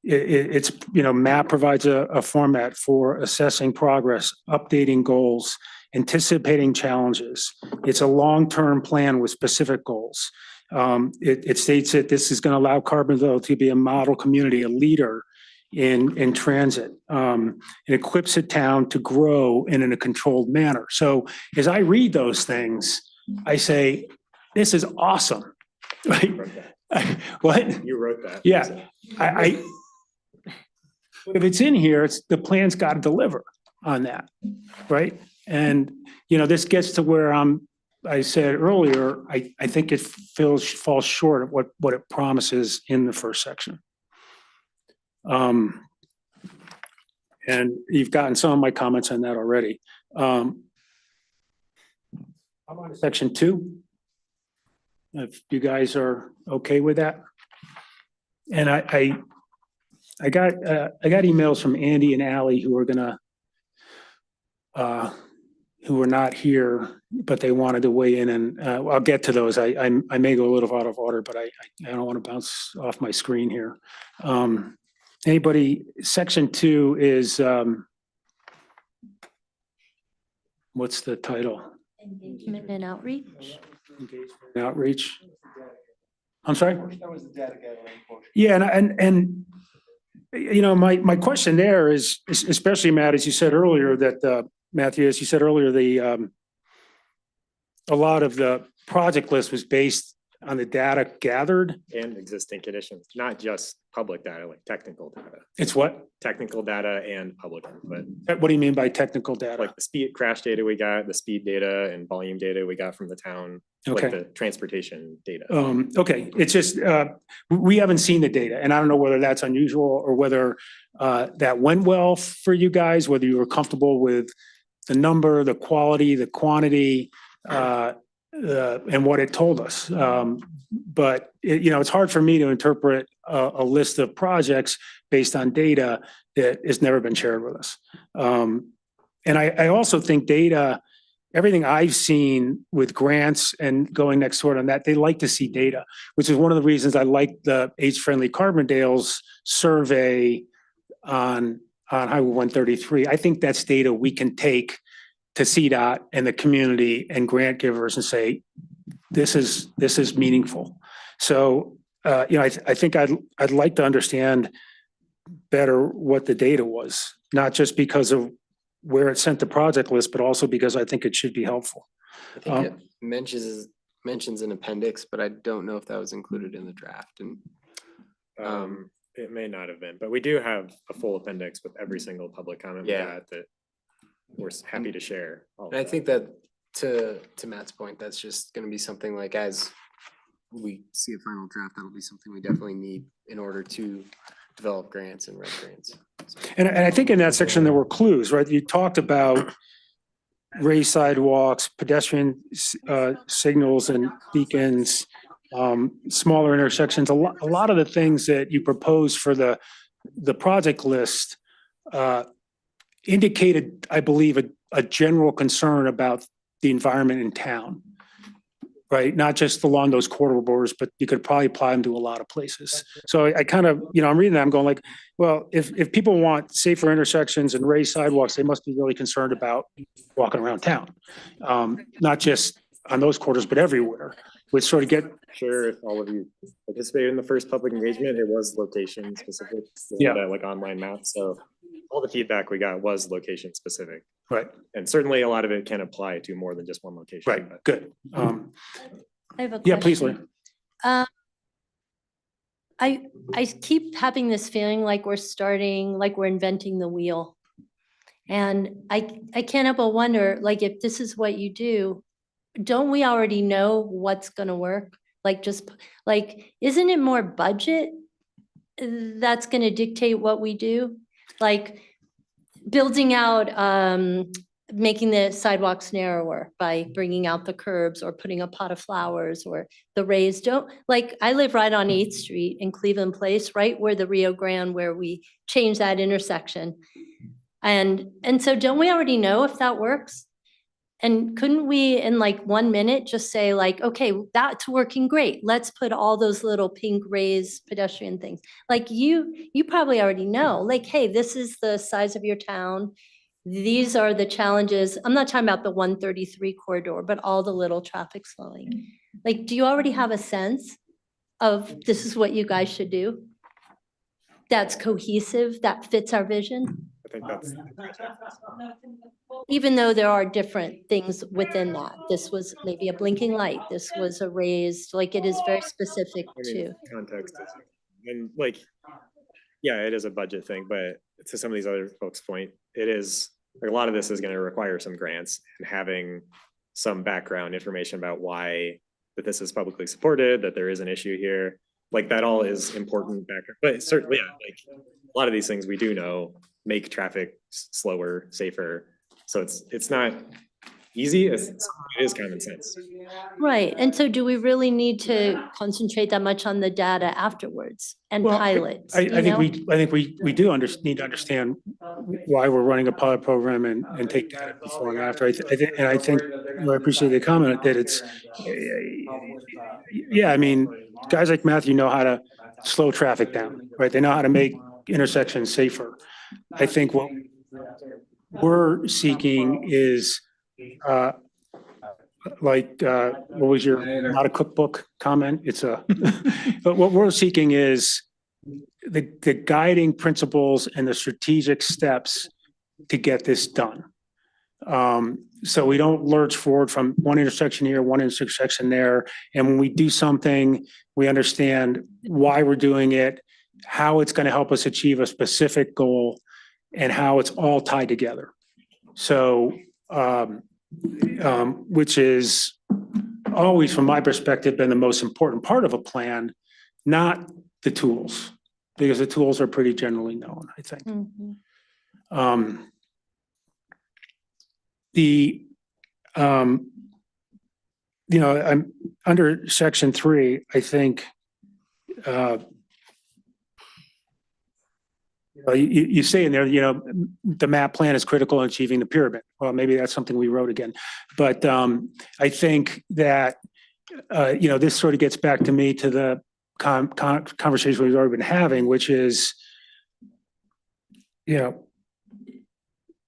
it's, MAP provides a format for assessing progress, updating goals, anticipating challenges. It's a long-term plan with specific goals. It states that this is going to allow Carbondale to be a model community, a leader in transit. It equips the town to grow in a controlled manner. So as I read those things, I say, this is awesome. Right? What? You wrote that. Yeah. If it's in here, the plan's got to deliver on that, right? And, this gets to where I said earlier, I think it falls short of what it promises in the first section. And you've gotten some of my comments on that already. I'm on section 2. If you guys are okay with that. And I got emails from Andy and Allie who are not here, but they wanted to weigh in, and I'll get to those. I may go a little out of order, but I don't want to bounce off my screen here. Anybody, section 2 is, what's the title? Engagement and outreach. Engagement and outreach. I'm sorry? Yeah, and my question there is, especially Matt, as you said earlier, that Matthew, as you said earlier, a lot of the project list was based on the data gathered. And existing conditions, not just public data, like technical data. It's what? Technical data and public input. What do you mean by technical data? Like the speed crash data we got, the speed data and volume data we got from the town, Okay. like the transportation data. Okay, it's just, we haven't seen the data, and I don't know whether that's unusual or whether that went well for you guys, whether you were comfortable with the number, the quality, the quantity, and what it told us. But it's hard for me to interpret a list of projects based on data that has never been shared with us. And I also think data, everything I've seen with grants and going next door on that, they like to see data, which is one of the reasons I like the age-friendly Carbondale's survey on Highway 133. I think that's data we can take to CDOT and the community and grant givers and say, this is meaningful. So, I think I'd like to understand better what the data was, not just because of where it sent the project list, but also because I think it should be helpful. I think it mentions an appendix, but I don't know if that was included in the draft and. It may not have been, but we do have a full appendix with every single public comment we Yeah. got that we're happy to share. all of And I that. think that to Matt's point, that's just gonna be something like as we see a final draft, that'll be something we definitely need in order to develop grants and write grants. So, And I think in that section, there were clues, right? You talked about raised sidewalks, pedestrian signals and beacons, smaller intersections. A lot of the things that you proposed for the project list indicated, I believe, a general concern about the environment in town, right? Not just along those corridors, but you could probably apply them to a lot of places. So I kind of, I'm reading that, I'm going like, well, if people want safer intersections and raised sidewalks, they must be really concerned about walking around town. Not just on those corridors, but everywhere. Which sort of get, Sure, if all of you participated in the first public engagement, it was location specific. We had Yeah. a, like online map, so all the feedback we got was location specific. right, And certainly a lot of it can apply to more than just one location. right, but- good. I have a question. Yeah, please, Lee. I keep having this feeling like we're inventing the wheel. And I can't help but wonder, like, if this is what you do, don't we already know what's gonna work? Isn't it more budget that's gonna dictate what we do? Like building out, making the sidewalks narrower by bringing out the curbs or putting a pot of flowers or the raised, I live right on 8th Street in Cleveland Place, right where the Rio Grande, where we changed that intersection. And so don't we already know if that works? And couldn't we in like 1 minute just say like, okay, that's working great. Let's put all those little pink raised pedestrian things. Like you probably already know, like, hey, this is the size of your town. These are the challenges. I'm not talking about the 133 corridor, but all the little traffic slowing. Like, do you already have a sense of this is what you guys should do? That's cohesive, that fits our vision? I think that's, Even though there are different things within that. This was maybe a blinking light, this was a raised, like it is very specific I mean, to. context is, and like, yeah, it is a budget thing, but to some of these other folks' point, it is, like, a lot of this is gonna require some grants and having some background information about why that this is publicly supported, that there is an issue here, like that all is important background, but certainly, yeah, like a lot of these things we do know make traffic slower, safer. So it's not easy, it is common sense. Right, and so do we really need to concentrate that much on the data afterwards and Well, pilots? I you think know? we do need to understand why we're running a pilot program and take data before and after. I think, I appreciate the comment that it's, yeah, I mean, guys like Matthew know how to slow traffic down, right? They know how to make intersections safer. I think what we're seeking is, what was your, not a cookbook comment? It's a, but what we're seeking is the guiding principles and the strategic steps to get this done. So we don't lurch forward from one intersection here, one intersection there. And when we do something, we understand why we're doing it, how it's going to help us achieve a specific goal, and how it's all tied together. So, which is always, from my perspective, been the most important part of a plan, not the tools, because the tools are pretty generally known, I think. Mhm. I'm under section 3, I think, you say in there, the map plan is critical in achieving the pyramid. Well, maybe that's something we wrote again. But I think that, this sort of gets back to me to the conversation we've already been having, which is,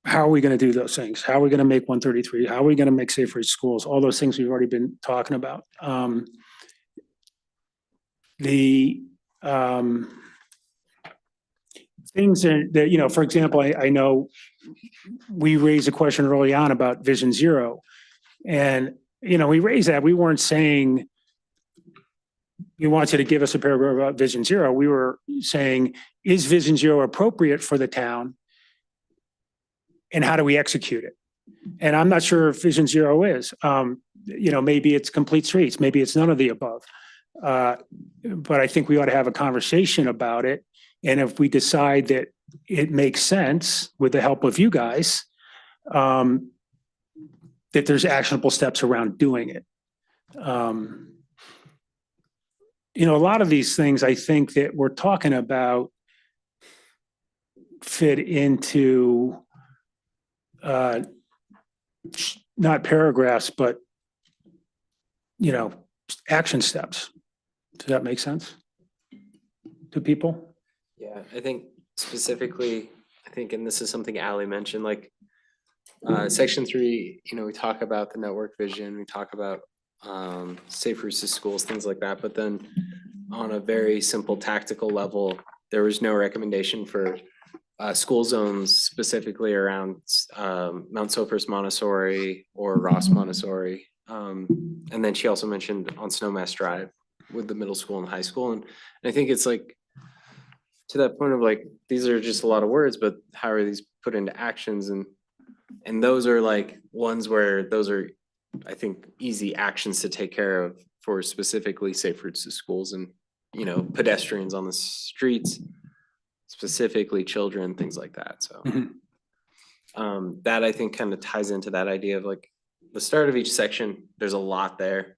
how are we gonna do those things? How are we gonna make 133? How are we gonna make safe routes to schools? All those things we've already been talking about. The things that, you know, for example, I know we raised a question early on about Vision Zero. And, you know, we raised that. We weren't saying we want you to give us a paragraph about Vision Zero. We were saying, is Vision Zero appropriate for the town? And how do we execute it? And I'm not sure if Vision Zero is. You know, maybe it's complete streets, maybe it's none of the above. But I think we ought to have a conversation about it. And if we decide that it makes sense with the help of you guys, that there's actionable steps around doing it. You know, a lot of these things I think that we're talking about fit into not paragraphs, but, you know, action steps. Does that make sense to people? Yeah, I think specifically, and this is something Ally mentioned, like section 3, you know, we talk about the network vision, we talk about safe routes to schools, things like that. But then on a very simple tactical level, there was no recommendation for school zones specifically around Mount Soper's Montessori or Ross Montessori. And then she also mentioned on Snowmass Drive with the middle school and high school. And I think it's like, to that point of like, these are just a lot of words, but how are these put into actions? And those are like ones where those are, I think, easy actions to take care of for specifically safe routes to schools and, you know, pedestrians on the streets, specifically children, things like that. So that I think kind of ties into that idea of like the start of each section, there's a lot there.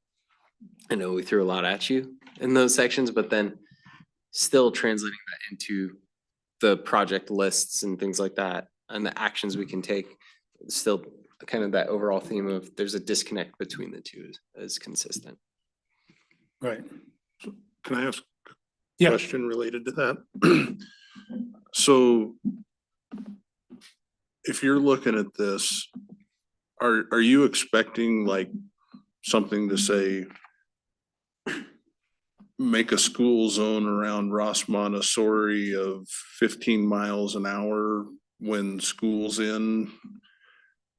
I know we threw a lot at you in those sections, but then still translating that into the project lists and things like that and the actions we can take, still kind of that overall theme of there's a disconnect between the two is consistent. Right. Can I ask a Yeah. question related to that? So if you're looking at this, are you expecting like something to say, make a school zone around Ross Montessori of 15 miles an hour when school's in?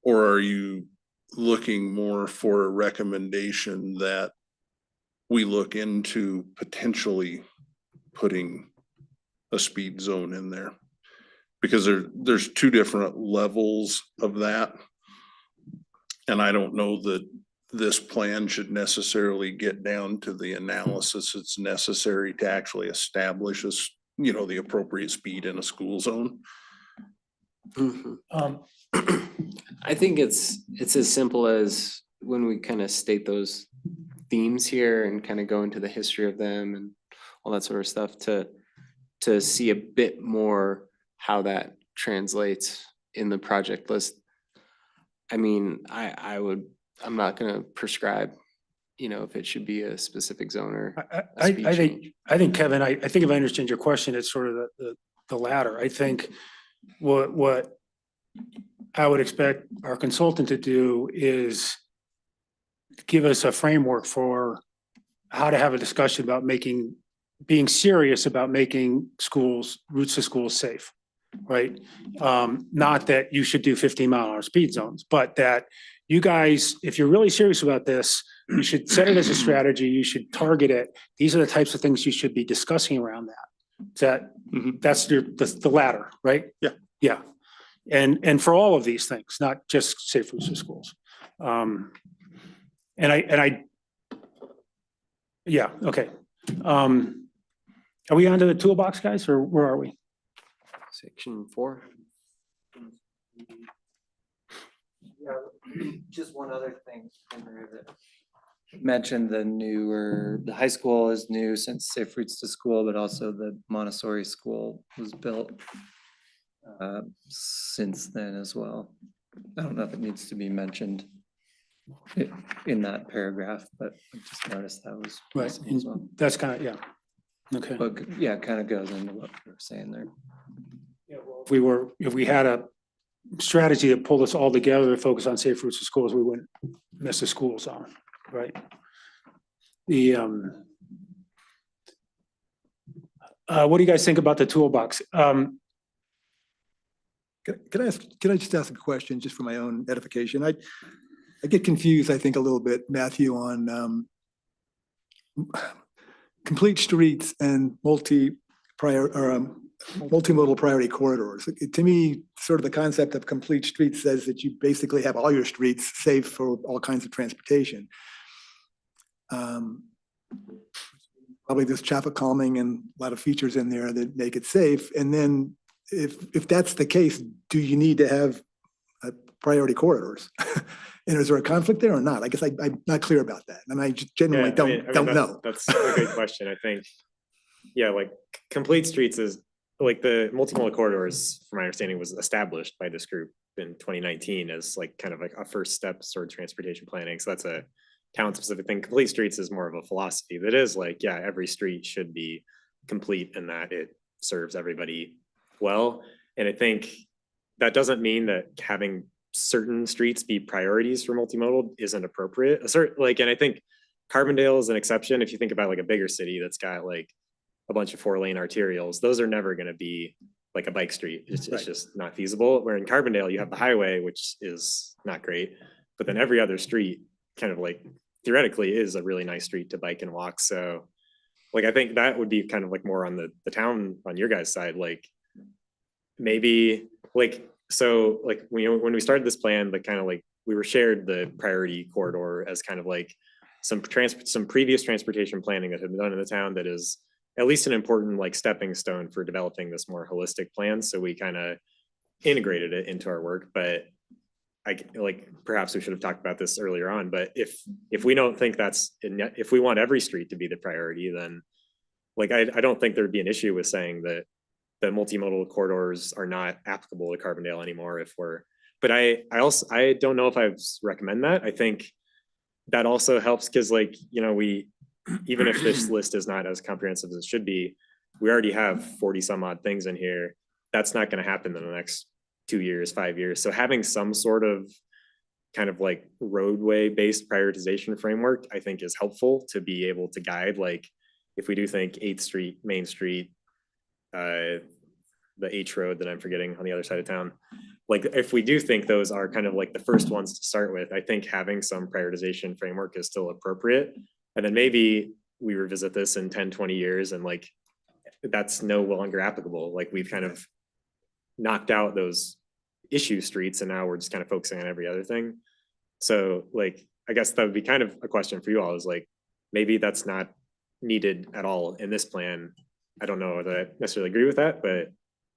Or are you looking more for a recommendation that we look into potentially putting a speed zone in there? Because there's two different levels of that. And I don't know that this plan should necessarily get down to the analysis that's necessary to actually establish you know, the appropriate speed in a school zone. I think it's as simple as when we kind of state those themes here and kind of go into the history of them and all that sort of stuff to see a bit more how that translates in the project list. I mean, I'm not gonna prescribe, you know, if it should be a specific zone or a speed change. I think, Kevin, I think if I understand your question, it's sort of the latter. I think what I would expect our consultant to do is give us a framework for how to have a discussion about being serious about making routes to schools safe, right? Not that you should do 15-mile-an-hour speed zones, but that you guys, if you're really serious about this, you should set it as a strategy. You should target it. These are the types of things you should be discussing around that. That's the latter, right? Yeah. Yeah. And for all of these things, not just safe routes to schools. Yeah, okay. Are we onto the toolbox, guys, or where are we? Section 4. Yeah, just one other thing, Henry, that mentioned the high school is new since Safe Routes to School, but also the Montessori school was built since then as well. I don't know if it needs to be mentioned in that paragraph, but I just noticed that was Right, missing as well. that's kind of, yeah, okay. But yeah, it kind of goes into what we were saying there. Yeah, well, if we had a strategy that pulled us all together to focus on safe routes to schools, we wouldn't miss a school zone, right? The, what do you guys think about the toolbox? Can I just ask a question just for my own edification? I get confused, I think, a little bit, Matthew, on complete streets and multimodal priority corridors. To me, sort of the concept of complete streets says that you basically have all your streets safe for all kinds of transportation. Probably there's traffic calming and a lot of features in there that make it safe. And then if that's the case, do you need to have priority corridors? And is there a conflict there or not? I guess I'm not clear about that. And I just genuinely don't know. That's a good question. I think, yeah, like complete streets is like the multimodal corridors, from my understanding, was established by this group in 2019 as like kind of like a first step toward transportation planning. So that's a town specific thing. Complete streets is more of a philosophy that is like, yeah, every street should be complete and that it serves everybody well. And I think that doesn't mean that having certain streets be priorities for multimodal isn't appropriate. And I think Carbondale is an exception. If you think about like a bigger city that's got like a bunch of 4-lane arterials, those are never going to be like a bike street. It's just not feasible. Where in Carbondale, you have the highway, which is not great, but then every other street kind of like theoretically is a really nice street to bike and walk. So like, I think that would be kind of like more on the town, on your guys' side, like maybe like, so like when we started this plan, like kind of like we were shared the priority corridor as kind of like some previous transportation planning that had been done in the town that is at least an important like stepping stone for developing this more holistic plan. So we kind of integrated it into our work, but like perhaps we should have talked about this earlier on, but if we don't think if we want every street to be the priority, then like I don't think there'd be an issue with saying that the multimodal corridors are not applicable to Carbondale anymore but I don't know if I recommend that. I think that also helps because like, you know, even if this list is not as comprehensive as it should be, we already have 40 some odd things in here. That's not going to happen in the next 2 years, 5 years. So having some sort of kind of like roadway based prioritization framework, I think is helpful to be able to guide, like if we do think 8th Street, Main Street, the H road that I'm forgetting on the other side of town. Like if we do think those are kind of like the first ones to start with, I think having some prioritization framework is still appropriate. And then maybe we revisit this in 10, 20 years and like, that's no longer applicable. Like we've kind of knocked out those issue streets and now we're just kind of focusing on every other thing. So like, I guess that would be kind of a question for you all is like, maybe that's not needed at all in this plan. I don't know that I necessarily agree with that, but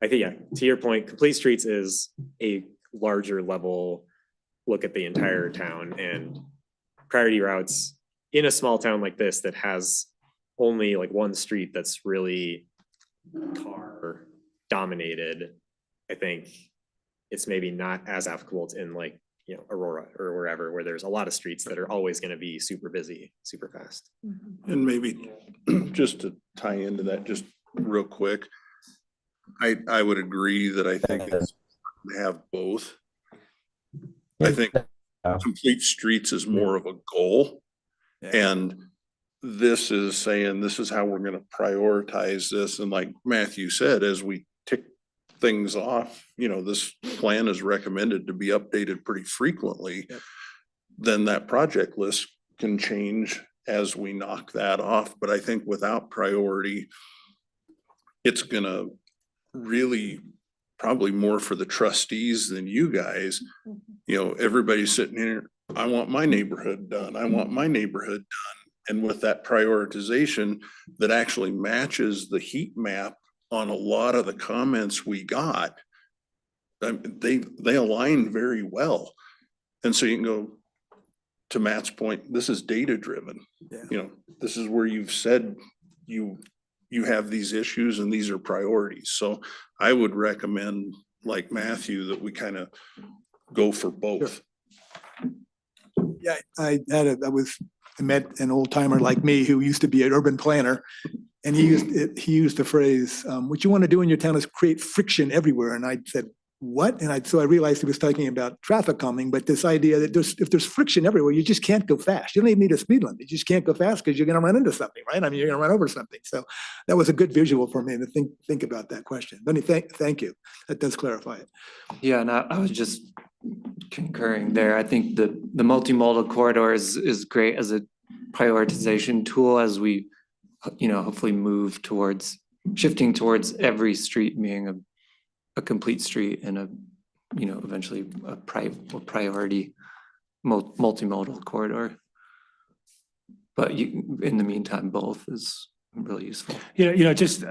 I think, yeah, to your point, complete streets is a larger level look at the entire town, and priority routes in a small town like this that has only like one street that's really car dominated. I think it's maybe not as applicable to in like, you know, Aurora or wherever, where there's a lot of streets that are always going to be super busy, super fast. And maybe just to tie into that just real quick, I would agree that I think it's to have both. I think complete streets is more of a goal. And this is saying, this is how we're going to prioritize this. And like Matthew said, as we tick things off, you know, this plan is recommended to be updated pretty frequently. Then that project list can change as we knock that off. But I think without priority, it's going to really probably more for the trustees than you guys. You know, everybody's sitting here, I want my neighborhood done. I want my neighborhood done. And with that prioritization that actually matches the heat map on a lot of the comments we got, they align very well. And so you can go to Matt's point, this is data driven. You know, this is where you've said you have these issues and these are priorities. So I would recommend, like Matthew, that we kind of go for both. Yeah, I met an old timer like me who used to be an urban planner, and he used the phrase, what you want to do in your town is create friction everywhere. And I said, what? And so I realized he was talking about traffic calming, but this idea that if there's friction everywhere, you just can't go fast. You don't even need a speed limit. You just can't go fast because you're going to run into something, right? I mean, you're going to run over something. So that was a good visual for me to think about that question. But thank you. That does clarify it. Yeah, and I was just concurring there. I think the multimodal corridor is great as a prioritization tool as we, hopefully move towards shifting towards every street being a complete street and eventually a priority multimodal corridor. But in the meantime, both is really useful. Just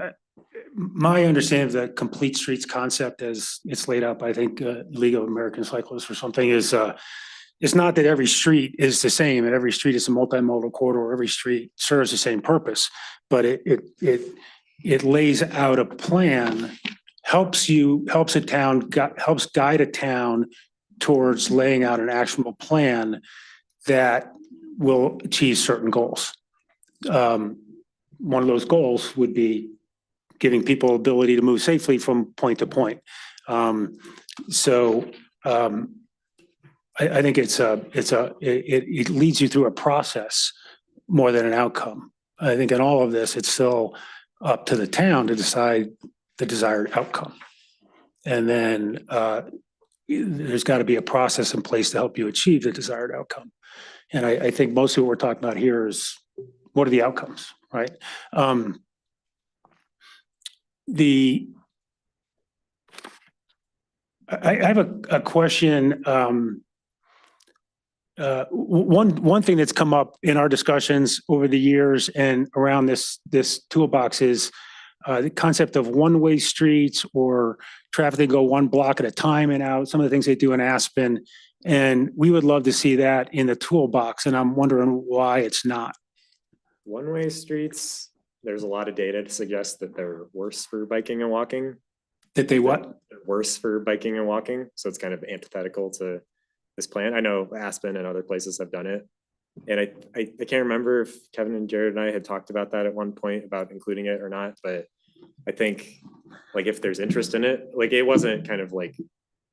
my understanding of the complete streets concept as it's laid out by, I think, League of American Cyclists or something is, it's not that every street is the same and every street is a multimodal corridor, every street serves the same purpose, but it lays out a plan, helps guide a town towards laying out an actionable plan that will achieve certain goals. One of those goals would be giving people ability to move safely from point to point. I think it leads you through a process more than an outcome. I think in all of this, it's still up to the town to decide the desired outcome. And then there's got to be a process in place to help you achieve the desired outcome. And I think most of what we're talking about here is what are the outcomes, right? I have a question. One thing that's come up in our discussions over the years and around this toolbox is the concept of one-way streets or traffic that go one block at a time and out, some of the things they do in Aspen. And we would love to see that in the toolbox. And I'm wondering why it's not. One-way streets, there's a lot of data to suggest that they're worse for biking and walking. That they what? They're worse for biking and walking. So it's kind of antithetical to this plan. I know Aspen and other places have done it. And I can't remember if Kevin and Jared and I had talked about that at one point about including it or not, but I think like if there's interest in it, like it wasn't kind of like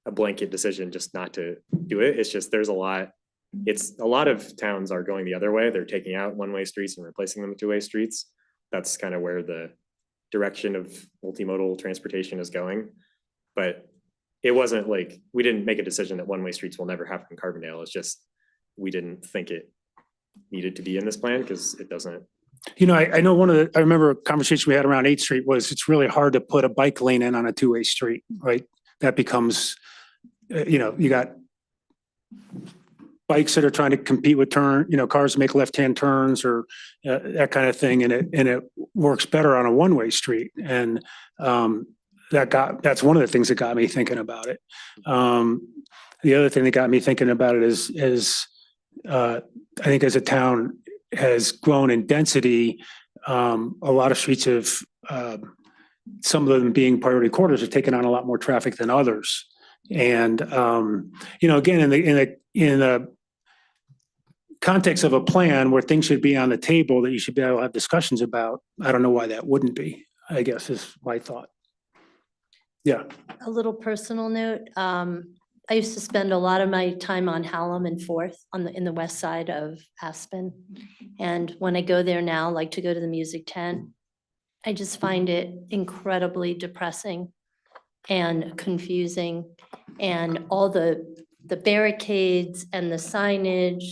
a blanket decision just not to do it. It's just there's a lot of towns are going the other way. They're taking out one-way streets and replacing them with two-way streets. That's kind of where the direction of multimodal transportation is going. But it wasn't like we didn't make a decision that one-way streets will never happen in Carbondale. It's just we didn't think it needed to be in this plan because it doesn't. I know I remember a conversation we had around 8th Street was it's really hard to put a bike lane in on a two-way street, right? That becomes, you got bikes that are trying to compete with cars make left-hand turns or that kind of thing. And it works better on a one-way street. And that's one of the things that got me thinking about it. The other thing that got me thinking about it is I think as a town has grown in density, a lot of streets have, some of them being priority corridors, have taken on a lot more traffic than others. And again, in the context of a plan where things should be on the table that you should be able to have discussions about, I don't know why that wouldn't be, I guess is my thought. Yeah. A little personal note. I used to spend a lot of my time on Hallam and 4th in the west side of Aspen. And when I go there now, like to go to the music tent, I just find it incredibly depressing and confusing. And all the barricades and the signage,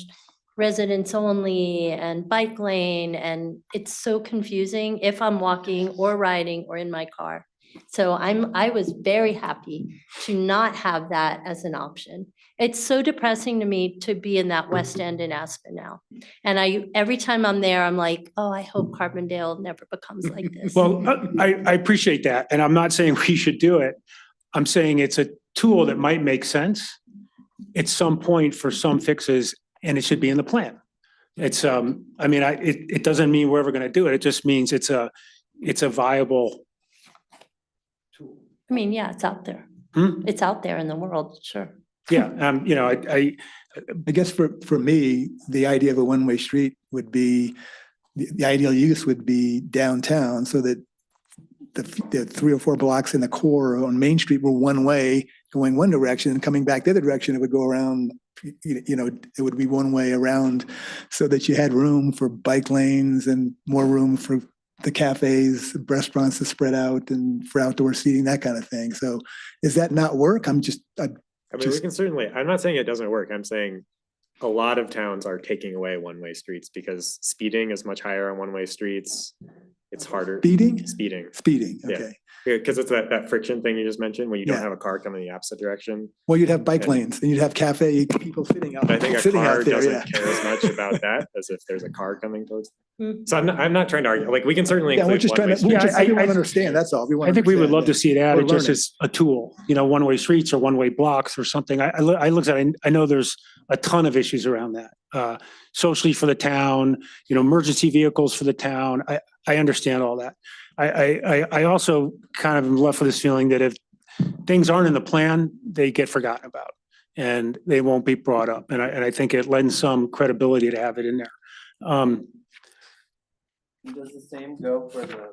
residents only and bike lane, and it's so confusing if I'm walking or riding or in my car. So I was very happy to not have that as an option. It's so depressing to me to be in that West End in Aspen now. And every time I'm there, I'm like, oh, I hope Carbondale never becomes like this. Well, I appreciate that. And I'm not saying we should do it. I'm saying it's a tool that might make sense at some point for some fixes, and it should be in the plan. It's, it doesn't mean we're ever going to do it. It just means it's a viable. I mean, yeah, it's out there. It's out there in the world, sure. Yeah, I guess for me, the idea of a one-way street would be, the ideal use would be downtown so that the 3 or 4 blocks in the core on Main Street were one way going one direction, and coming back the other direction, it would go around, it would be one way around, so that you had room for bike lanes and more room for the cafes, restaurants to spread out and for outdoor seating, that kind of thing. So does that not work? I mean, we can certainly, I'm not saying it doesn't work. I'm saying a lot of towns are taking away one-way streets because speeding is much higher on one-way streets. It's harder. Speeding? Speeding. Speeding, Yeah. okay. Because it's that friction thing you just mentioned, when you don't Yeah. have a car coming in the opposite direction. Well, you'd have bike And- lanes and you'd have cafe people sitting out, I think a sitting car out there, doesn't yeah. care as much about that as if there's a car coming towards. Mm. So I'm not trying to argue, like, we can certainly Yeah, we're include just trying one-way to, we streets. just, I- we want I- to understand, that's all. We want I to think we would love to understand, see it added We're just learning. as a tool, one-way streets or one-way blocks or something. I looked at it, I know there's a ton of issues around that. Socially for the town, emergency vehicles for the town. I understand all that. I also kind of am left with this feeling that if things aren't in the plan, they get forgotten about and they won't be brought up. And I think it lends some credibility to have it in there. Does the same go for the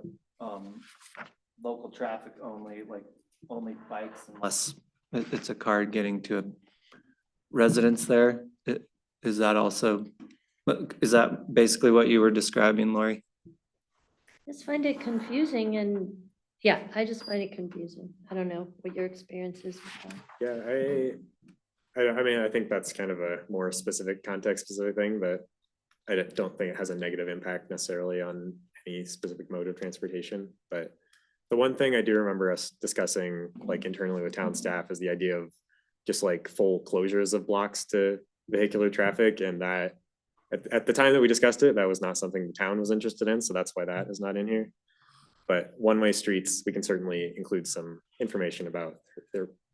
local traffic only, like only bikes unless it's a car getting to a residence there? Is that also, is that basically what you were describing, Lori? I just find it confusing and, yeah, I just find it confusing. I don't know what your experience is with that. Yeah, I mean, I think that's kind of a more specific context specific thing, but I don't think it has a negative impact necessarily on any specific mode of transportation. But the one thing I do remember us discussing like internally with town staff is the idea of just like full closures of blocks to vehicular traffic, and that at the time that we discussed it, that was not something the town was interested in, so that's why that is not in here. But one-way streets, we can certainly include some information about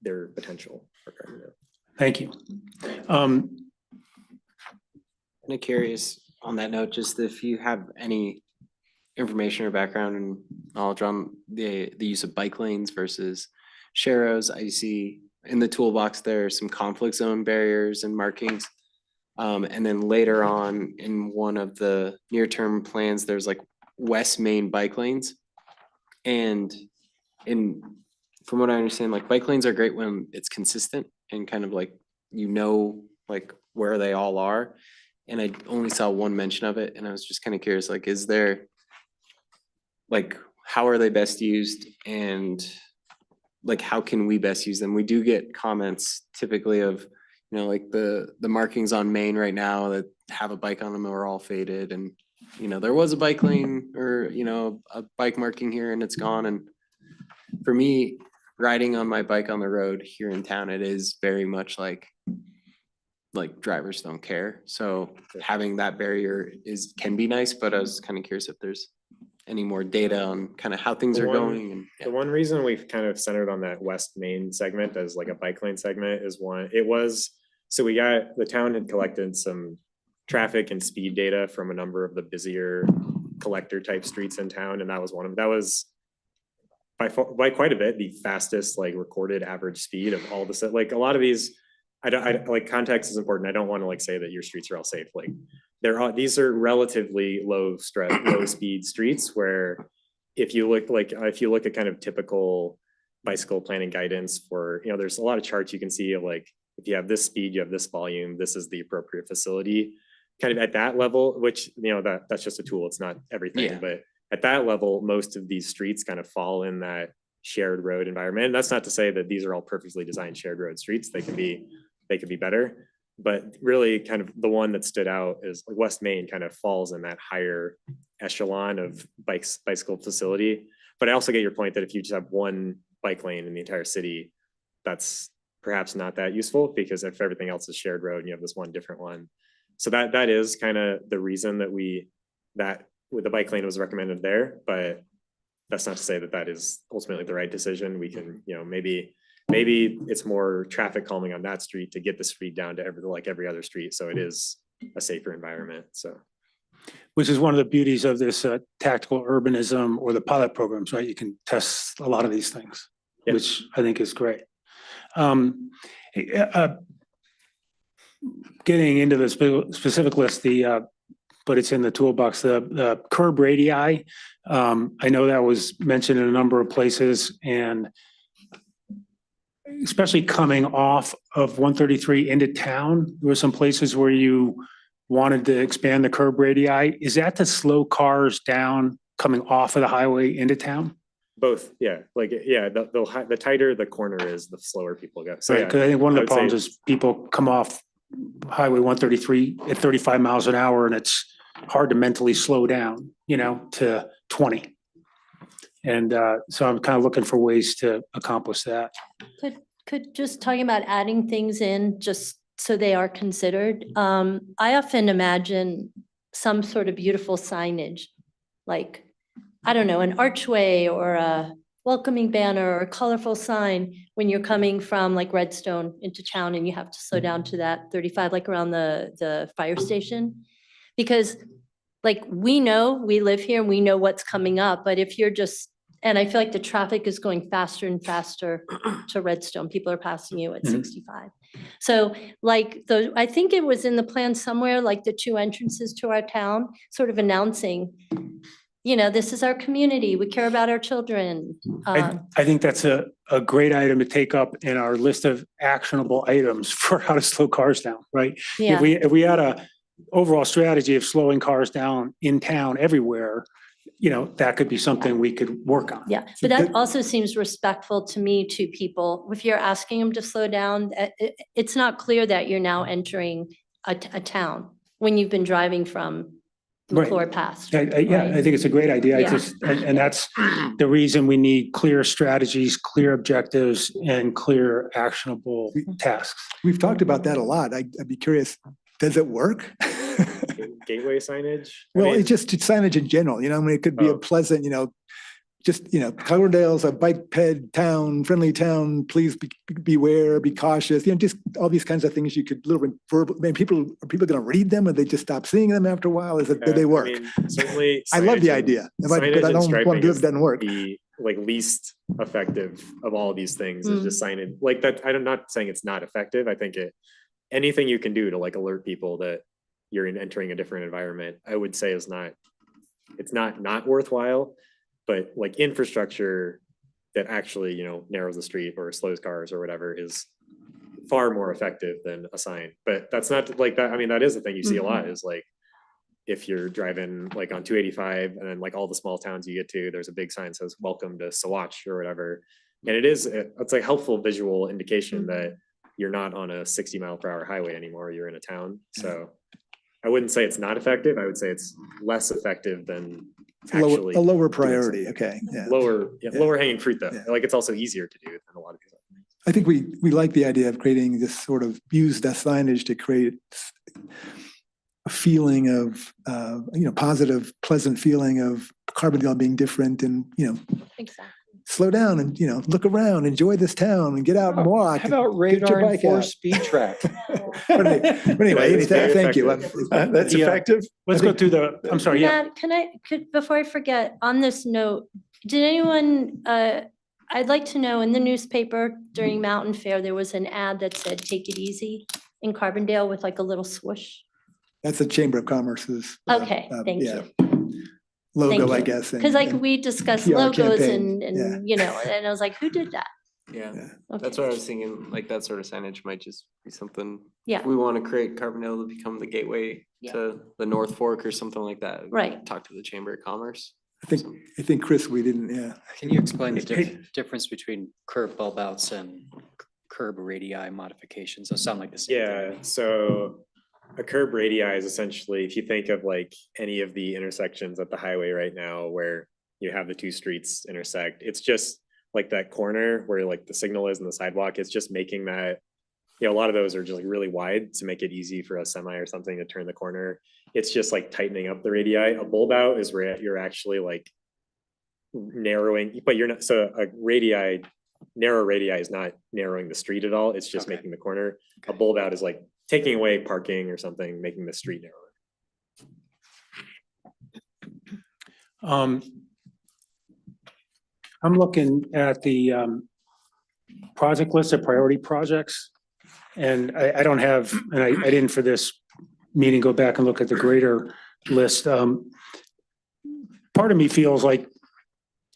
their potential for Carbondale. Thank you. Kind of curious on that note, just if you have any information or background and knowledge on the use of bike lanes versus sharrows. I see in the toolbox there are some conflict zone barriers and markings. And then later on in one of the near-term plans, there's like West Main bike lanes. And from what I understand, like bike lanes are great when it's consistent and kind of like, like where they all are. And I only saw one mention of it and I was just kind of curious, like, is there, like, how are they best used and like, how can we best use them? We do get comments typically of, like the markings on Main right now that have a bike on them are all faded and, there was a bike lane or, a bike marking here and it's gone. And for me, riding on my bike on the road here in town, it is very much like drivers don't care. So having that barrier can be nice, but I was kind of curious if there's any more data on kind of how things are going. And The one reason we've kind of centered on that West Main segment as like a bike lane segment is so the town had collected some traffic and speed data from a number of the busier collector type streets in town. And that was by quite a bit, the fastest like recorded average speed of all the, like a lot of these, I like context is important. I don't want to like say that your streets are all safe. Like these are relatively low speed streets where if you look at kind of typical bicycle planning guidance for, there's a lot of charts you can see of like, if you have this speed, you have this volume, this is the appropriate facility kind of at that level, which, that's just a tool. It's not everything, Yeah. But at that level, most of these streets kind of fall in that shared road environment. And that's not to say that these are all perfectly designed shared road streets. They can be better, but really kind of the one that stood out is like West Main kind of falls in that higher echelon of bicycle facility. But I also get your point that if you just have one bike lane in the entire city, that's perhaps not that useful because if everything else is shared road and you have this one different one. So that is kind of the reason that with the bike lane was recommended there, but that's not to say that is ultimately the right decision. We can, maybe it's more traffic calming on that street to get the speed down to every other street. So it is a safer environment. So. Which is one of the beauties of this tactical urbanism or the pilot programs, right? You can test a lot of these things, Yeah. Which I think is great. Getting into the specific list, the but it's in the toolbox, the curb radii. I know that was mentioned in a number of places, and especially coming off of 133 into town, there were some places where you wanted to expand the curb radii. Is that to slow cars down coming off of the highway into town? Both, yeah, like, yeah, the tighter the corner is, the slower people go. So Right, yeah, because I think one of I the would say problems is people come off Highway 133 at 35 miles an hour, and it's hard to mentally slow down, to 20. And so I'm kind of looking for ways to accomplish that. Could just talking about adding things in, just so they are considered. I often imagine some sort of beautiful signage, like, I don't know, an archway or a welcoming banner or a colorful sign when you're coming from like Redstone into town and you have to slow down to that 35, like around the fire station. Because like, we live here and we know what's coming up, but if you're just, and I feel like the traffic is going faster and faster to Redstone. People are passing you at 65. So like, I think it was in the plan somewhere, like the 2 entrances to our town, sort of announcing, this is our community. We care about our children. I think that's a great item to take up in our list of actionable items for how to slow cars down, right? Yeah. If we had a overall strategy of slowing cars down in town everywhere, that could be something we could work on. Yeah, but that also seems respectful to me, to people. If you're asking them to slow down, it's not clear that you're now entering a town when you've been driving from Right. McClure past. I think it's a great idea. Yeah. And that's the reason we need clear strategies, clear objectives, and clear actionable tasks. We've talked about that a lot. I'd be curious, does it work? gateway signage. Well, it's just signage in general, I mean, it could be a pleasant, Carbondale's a bike ped town, friendly town, please beware, be cautious, just all these kinds of things you could literally verbal, are people going to read them, or they just stop seeing them after a while? Do they work? Certainly. I love the idea, but I don't want to do it if it doesn't work. The least effective of all of these things is just signage like that. I'm not saying it's not effective. I think anything you can do to alert people that you're entering a different environment, I would say it's not worthwhile. But infrastructure that actually, narrows the street or slows cars or whatever is far more effective than a sign. But that's not like that. I mean, that is the thing you see a lot is if you're driving on 285 and then all the small towns you get to, there's a big sign that says welcome to Saguache or whatever. And it's a helpful visual indication that you're not on a 60-mile-per-hour highway anymore. You're in a town. So I wouldn't say it's not effective. I would say it's less effective than actually a lower priority. Okay. Yeah. Lower hanging fruit though. Yeah. It's also easier to do than a lot of these other things. I think we like the idea of creating this sort of use the signage to create a feeling of, positive, pleasant feeling of Carbondale being different and, Exactly. slow down and, look around, enjoy this town and get out and walk. How about radar enforced speed track? But anyway, thank you. That's Yeah. effective. Let's go through I'm sorry, yeah. Matt, before I forget, on this note, did anyone, I'd like to know, in the newspaper during Mountain Fair, there was an ad that said, take it easy in Carbondale with a little swoosh. That's the Chamber of Commerce's. Okay, thank you. Logo, Thank I you. guess. Because we discussed PR logos campaign, and and I was like, who did that? Yeah, Okay. that's what I was thinking, that sort of signage might just be something. Yeah. If we want to create Carbondale to become the gateway Yeah. to the North Fork or something like that. we Right. Talk to the Chamber of Commerce. I think, Chris, we didn't, Can you explain the difference between curb bulb outs and curb radii modifications? Those sound like the same thing. Yeah, so a curb radii is essentially, if you think of any of the intersections at the highway right now where you have the two streets intersect, it's just that corner where the signal is and the sidewalk. It's just making that, a lot of those are just really wide to make it easy for a semi or something to turn the corner. It's just tightening up the radii. A bulb out is where you're actually narrowing, but you're not, so a narrow radii is not narrowing the street at all. It's just making the corner. A bulb out is taking away parking or something, making the street narrower. I'm looking at the project list of priority projects. And I don't have, and I didn't for this meeting go back and look at the greater list. Part of me feels like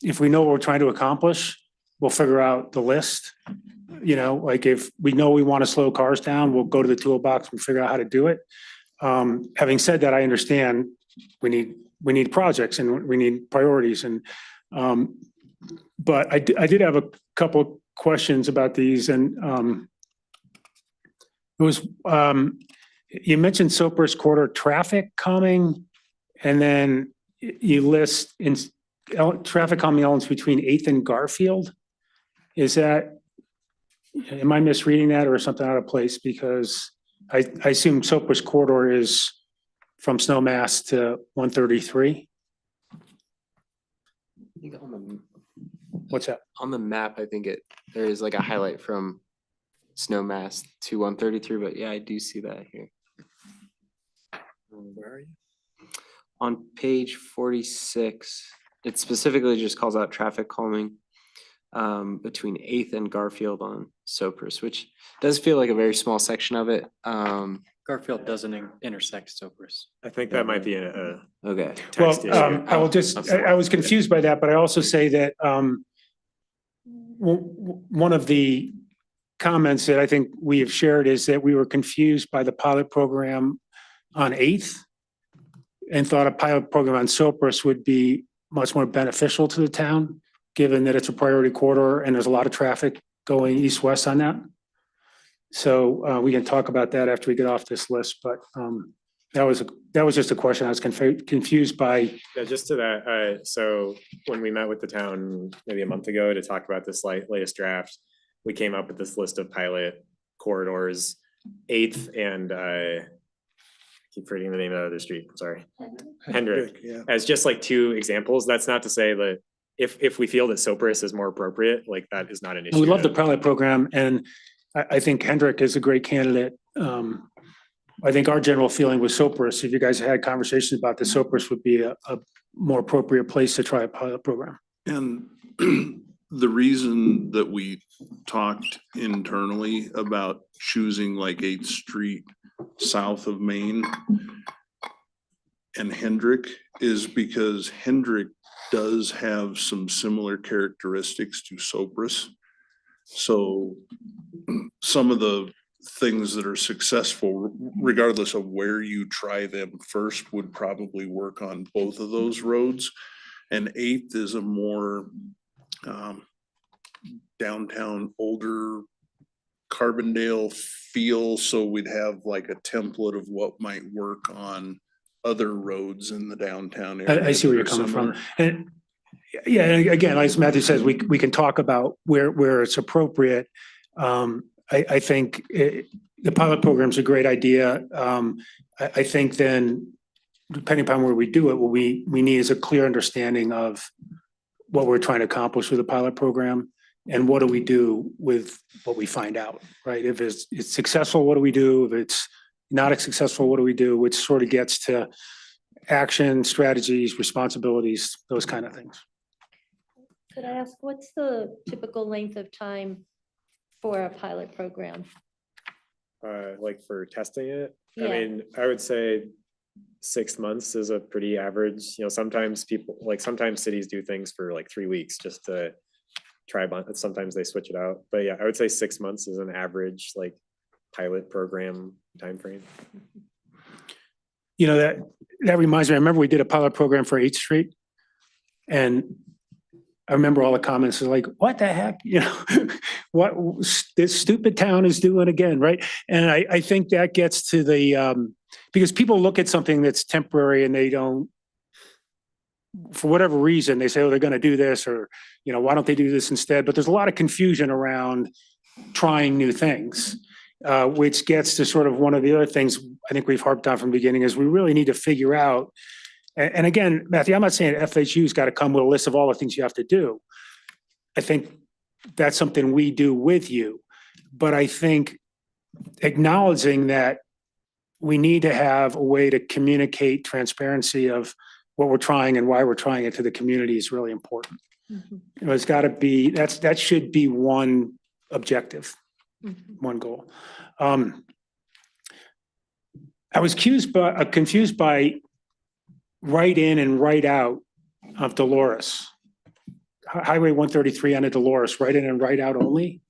if we know what we're trying to accomplish, we'll figure out the list. You know, like if we know we want to slow cars down, we'll go to the toolbox and figure out how to do it. Having said that, I understand we need projects and we need priorities and, but I did have a couple questions about these and, it was, you mentioned Sopris Corridor traffic calming, and then you list in traffic calming elements between 8th and Garfield. Is that, am I misreading that or something out of place? Because I assume Sopris Corridor is from Snowmass to 133. I think What's that? on the map, I think there is like a highlight from Snowmass to 133, but yeah, I do see that here. Where are you? On page 46, it specifically just calls out traffic calming between 8th and Garfield on Sopris, which does feel like a very small section of it. Garfield doesn't intersect Sopris. I think that might be a Okay. text issue. Well, I will just, I was confused by that, but I also say that one of the comments that I think we have shared is that we were confused by the pilot program on 8th and thought a pilot program on Sopris would be much more beneficial to the town, given that it's a priority corridor and there's a lot of traffic going east-west on that. So we can talk about that after we get off this list, but that was just a question I was confused by. Yeah, just to that, so when we met with the town maybe a month ago to talk about this latest draft, we came up with this list of pilot corridors, 8th and keep forgetting the name of the other street, sorry. Hendrick, Yeah. as just like 2 examples. That's not to say that if we feel that Sopris is more appropriate, like that is not an issue. We love the pilot program and I think Hendrick is a great candidate. I think our general feeling was Sopris, if you guys had conversations about this, Sopris would be a more appropriate place to try a pilot program. And the reason that we talked internally about choosing like 8th Street south of Main and Hendrick is because Hendrick does have some similar characteristics to Sopris. So some of the things that are successful, regardless of where you try them first, would probably work on both of those roads. And 8th is a more downtown, older Carbondale feel. So we'd have like a template of what might work on other roads in the downtown area. I see where you're coming from. And yeah, and again, as Matthew says, we can talk about where it's appropriate. I think the pilot program is a great idea. I think then, depending upon where we do it, what we need is a clear understanding of what we're trying to accomplish with the pilot program and what do we do with what we find out, right? If it's successful, what do we do? If it's not successful, what do we do? Which sort of gets to action, strategies, responsibilities, those kind of things. Could I ask, what's the typical length of time for a pilot program? Like for testing it, I Yeah. mean, I would say 6 months is a pretty average. You know, sometimes sometimes cities do things for like 3 weeks just to try, but sometimes they switch it out. But yeah, I would say 6 months is an average like pilot program timeframe. You know, that reminds me, I remember we did a pilot program for 8th Street. And I remember all the comments are like, what the heck, you know, what this stupid town is doing again, right? And I think that gets to the, because people look at something that's temporary and they don't, for whatever reason, they say, oh, they're going to do this or, you know, why don't they do this instead? But there's a lot of confusion around trying new things, which gets to sort of one of the other things I think we've harped on from the beginning is we really need to figure out. And again, Matthew, I'm not saying FHU's got to come with a list of all the things you have to do. I think that's something we do with you. But I think acknowledging that we need to have a way to communicate transparency of what we're trying and why we're trying it to the community is really important. Mhm. You know, it's got to be, that should be one objective, one goal. I was confused by right in and right out of Dolores. Highway 133 onto Dolores, right in and right out only?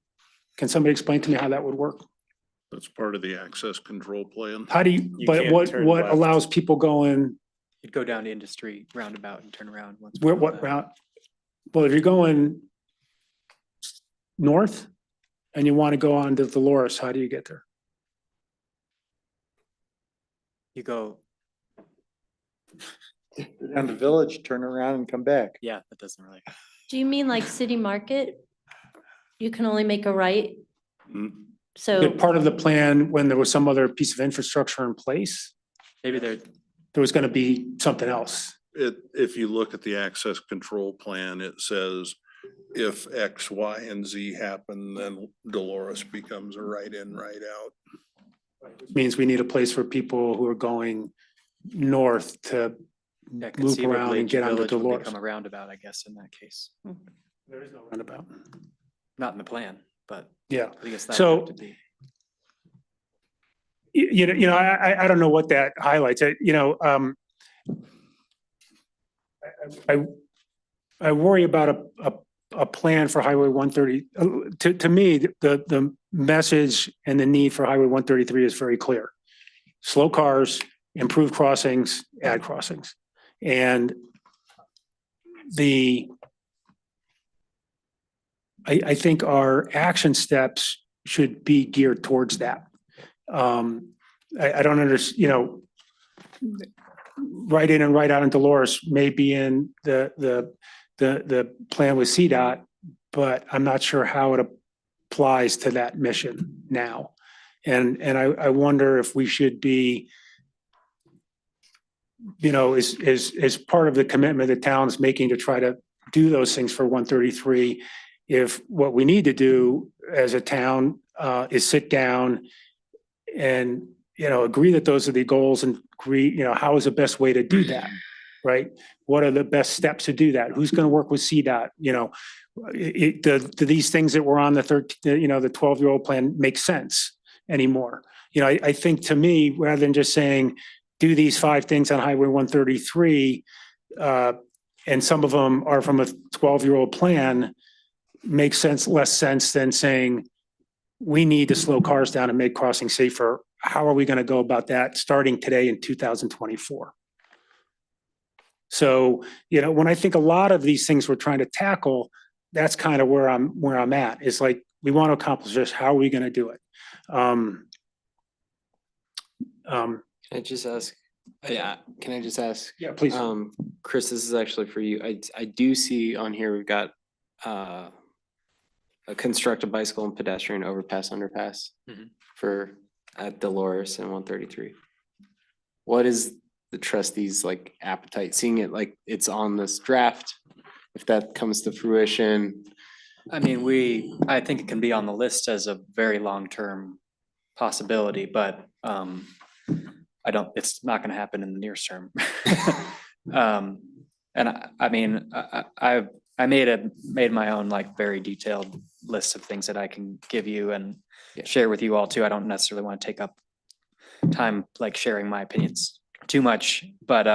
Can somebody explain to me how that would work? That's part of the access control plan. How do you, You but can't what turn left. allows people going, You'd go down to Industry roundabout and turn around once. where, what route? Well, if you're going north and you want to go on to Dolores, how do you get there? You go, Down the village, turn around and come back. yeah, that doesn't really, Do you mean like City Market? You can only make a right? Mhm. So, But part of the plan, when there was some other piece of infrastructure in place, maybe there, there was going to be something else. If you look at the access control plan, it says if X, Y, and Z happen, then Dolores becomes a right in, right out. Means we need a place for people who are going north to yeah, loop around conceivably, and get onto Village would Dolores. become a roundabout, I guess, in that case. There is no roundabout. Not in the plan, but Yeah. I guess that So- would have to be. I don't know what that highlights. I worry about a plan for Highway 130. To me, the message and the need for Highway 133 is very clear. Slow cars, improve crossings, add crossings. And I think our action steps should be geared towards that. I don't understand, right in and right out in Dolores may be in the plan with CDOT, but I'm not sure how it applies to that mission now. And I wonder if we should be, as part of the commitment the town's making to try to do those things for 133, if what we need to do as a town is sit down and, agree that those are the goals and agree, how is the best way to do that? Right? What are the best steps to do that? Who's going to work with CDOT? Do these things that were on the 12-year-old plan make sense anymore? I think to me, rather than just saying, do these 5 things on Highway 133, and some of them are from a 12-year-old plan, makes less sense than saying, we need to slow cars down and make crossing safer. How are we going to go about that starting today in 2024? So, when I think a lot of these things we're trying to tackle, that's kind of where I'm at. It's like, we want to accomplish this. How are we going to do it? Can I just ask? Yeah, can I just ask? Yeah, please. Chris, this is actually for you. I do see on here, we've got a construct a bicycle and pedestrian overpass underpass Mhm. for at Dolores and 133. What is the trustees' appetite, seeing it like it's on this draft? If that comes to fruition, I mean, I think it can be on the list as a very long-term possibility, but it's not gonna happen in the near term. And I mean, I made my own very detailed list of things that I can give you and Yeah. share with you all too. I don't necessarily want to take up time sharing my opinions too much, but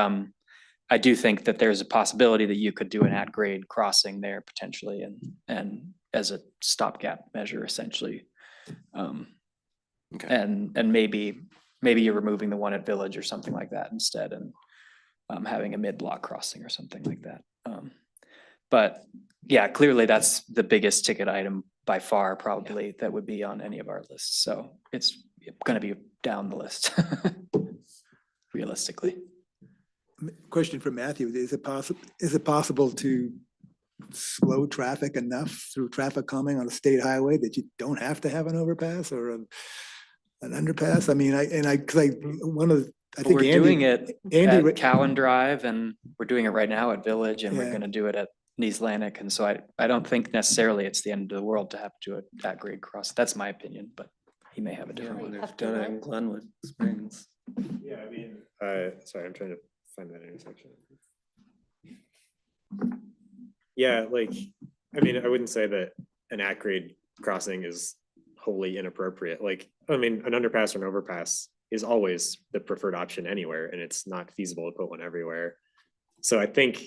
I do think that there's a possibility that you could do an at-grade crossing there potentially and as a stopgap measure essentially. Okay. And maybe you're removing the one at Village or something like that instead and having a mid-block crossing or something like that. But yeah, clearly that's the biggest ticket item by far probably that would be on any of our lists. So it's gonna be down the list realistically. Question for Matthew, is it possible to slow traffic enough through traffic calming on a state highway that you don't have to have an overpass or an underpass? I mean, I think We're doing Andy, it Andy, at Cowan Drive and we're doing it right now at Village and we're Yeah. gonna do it at Atlantic. And so I don't think necessarily it's the end of the world to have to do it at grade cross. That's my opinion, but he may have a different one. Have to Done it what? in Glenwood Springs. Yeah, I mean, sorry, I'm trying to find that intersection. Yeah, I mean, I wouldn't say that an at-grade crossing is wholly inappropriate. I mean, an underpass or an overpass is always the preferred option anywhere, and it's not feasible to put one everywhere. So I think,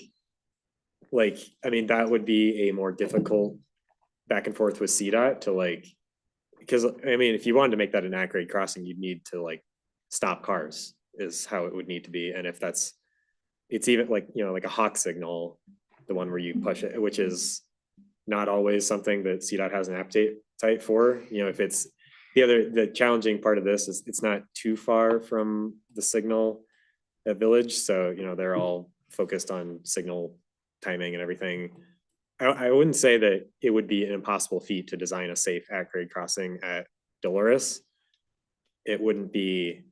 like, I mean, that would be a more difficult back and forth with CDOT to like, because I mean, if you wanted to make that an at-grade crossing, you'd need to like stop cars is how it would need to be. And if that's, it's even like, you know, like a hawk signal, the one where you push it, which is not always something that CDOT has an appetite for, you know, if it's the challenging part of this is it's not too far from the signal at Village. So, you know, they're all focused on signal timing and everything. I wouldn't say that it would be an impossible feat to design a safe at-grade crossing at Dolores. It wouldn't be,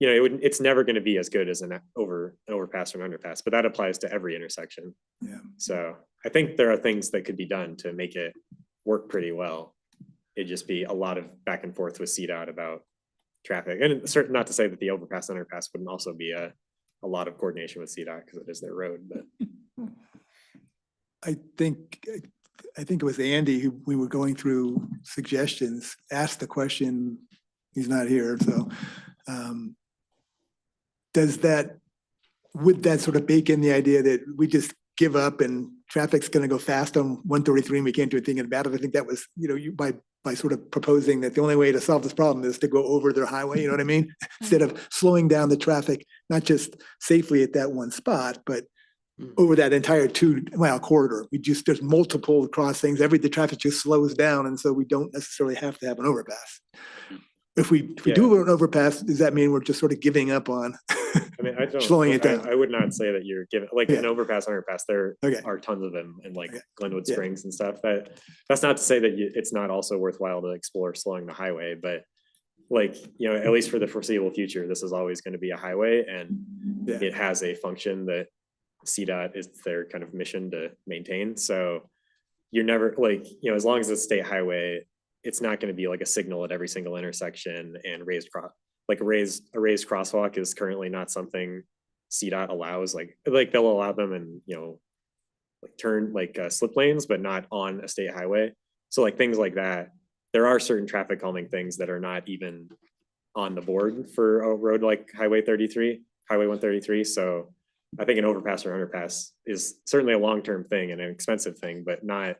you know, it's never going to be as good as an overpass or an underpass, but that applies to every intersection. Yeah. So I think there are things that could be done to make it work pretty well. It'd just be a lot of back and forth with CDOT about traffic, and certain, not to say that the overpass underpass wouldn't also be a lot of coordination with CDOT because it is their road, but. I think it was Andy who we were going through suggestions, asked the question, he's not here, so would that sort of bake in the idea that we just give up and traffic's gonna go fast on 133 and we can't do anything about it? I think that was, you know, by sort of proposing that the only way to solve this problem is to go over their highway, you know what I mean? Instead of slowing down the traffic, not just safely at that one spot, but over that entire 2-mile corridor. There's multiple crossings, the traffic just slows down, and so we don't necessarily have to have an overpass. If we do an overpass, does that mean we're just sort of giving up on I mean, I don't, slowing it down? I would not say that you're giving, like an overpass, underpass, there Okay. are tons of them in like Okay. Glenwood Yeah. Springs and stuff. That's not to say that it's not also worthwhile to explore slowing the highway, but like, you know, at least for the foreseeable future, this is always going to be a highway, and it has a function that CDOT is their kind of mission to maintain. So you're never like, you know, as long as it's state highway, it's not going to be like a signal at every single intersection and raised a raised crosswalk is currently not something CDOT allows. Like they'll allow them in, you know, like turn like slip lanes, but not on a state highway. So like things like that, there are certain traffic calming things that are not even on the board for a road like Highway 133. So I think an overpass or underpass is certainly a long-term thing and an expensive thing, but not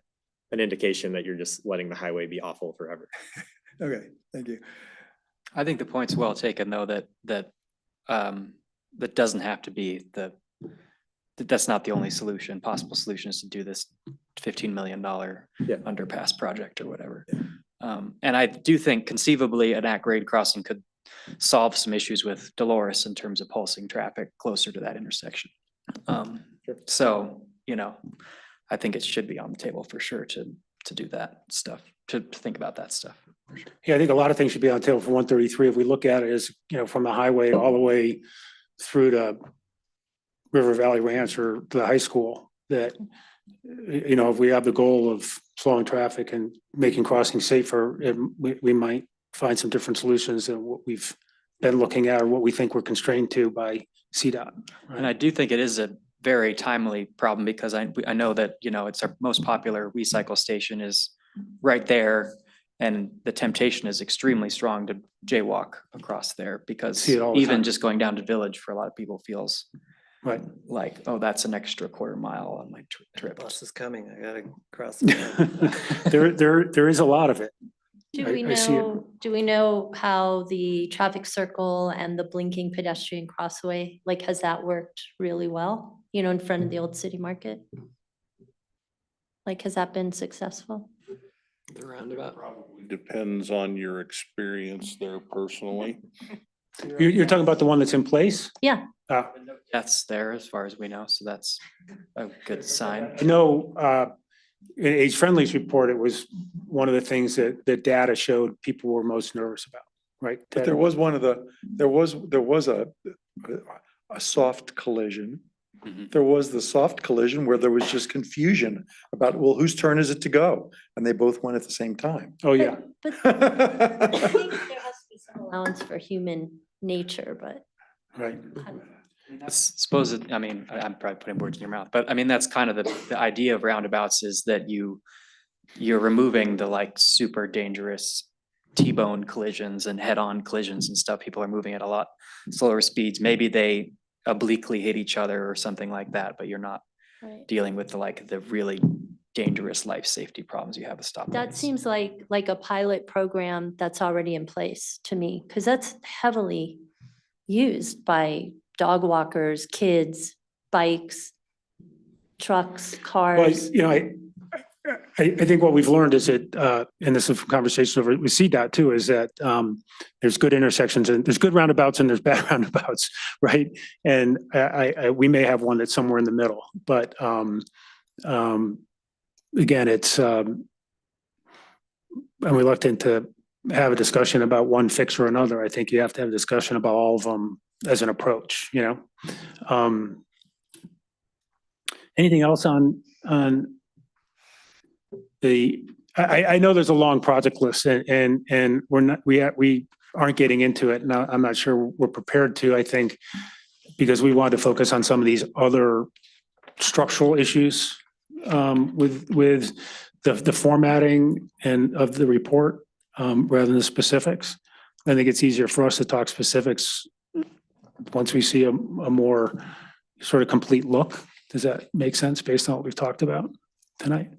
an indication that you're just letting the highway be awful forever. Okay, thank you. I think the point's well taken, though, that doesn't have to be that's not the only solution. Possible solution is to do this $15 million underpass project or whatever. And I do think conceivably an at-grade crossing could solve some issues with Dolores in terms of pulsing traffic closer to that intersection. So, you know, I think it should be on the table for sure to do that stuff, to think about that stuff. For sure. Yeah, I think a lot of things should be on the table for 133. If we look at it as, you know, from the highway all the way through to River Valley Ranch or the high school, that, you know, if we have the goal of slowing traffic and making crossing safer, we might find some different solutions than what we've been looking at or what we think we're constrained to by CDOT. Right? And I do think it is a very timely problem because I know that, you know, it's our most popular recycle station is right there. And the temptation is extremely strong to jaywalk across there because even just going down to Village for a lot of people feels right, like, oh, that's an extra quarter mile on my trip. Bus is coming. I gotta cross. There is a lot of it. Do I see it. we know how the traffic circle and the blinking pedestrian crossway, like, has that worked really well? You know, in front of the old city market? Like, has that been successful? The roundabout. Probably depends on your experience there personally. You're talking about the one that's in place? Yeah. That's there as far as we know. So that's a good sign. I know, in Age Friendly's report, it was one of the things that the data showed people were most nervous about, right? But there was a soft collision. Mhm. There was the soft collision where there was just confusion about, well, whose turn is it to go? And they both went at the same time. Oh, yeah. But I think there has to be some allowance for human nature, but. Right. I suppose it, I mean, I'm probably putting words in your mouth, but I mean, that's kind of the idea of roundabouts is that you're removing the like super dangerous T-bone collisions and head-on collisions and stuff. People are moving at a lot slower speeds. Maybe they obliquely hit each other or something like that, but you're not Right. dealing with the really dangerous life safety problems you have with stop That lights. seems like a pilot program that's already in place to me, because that's heavily used by dog walkers, kids, bikes, trucks, Well, cars. you know, I think what we've learned is that, and this is from conversations over with CDOT too, is that there's good intersections and there's good roundabouts and there's bad roundabouts, right? And we may have one that's somewhere in the middle, but again, it's I'm reluctant to have a discussion about one fix or another. I think you have to have a discussion about all of them as an approach, you know? Anything else on I know there's a long project list and we aren't getting into it. Now, I'm not sure we're prepared to, I think, because we want to focus on some of these other structural issues with the formatting and of the report rather than the specifics. I think it's easier for us to talk specifics once we see a more sort of complete look. Does that make sense based on what we've talked about tonight?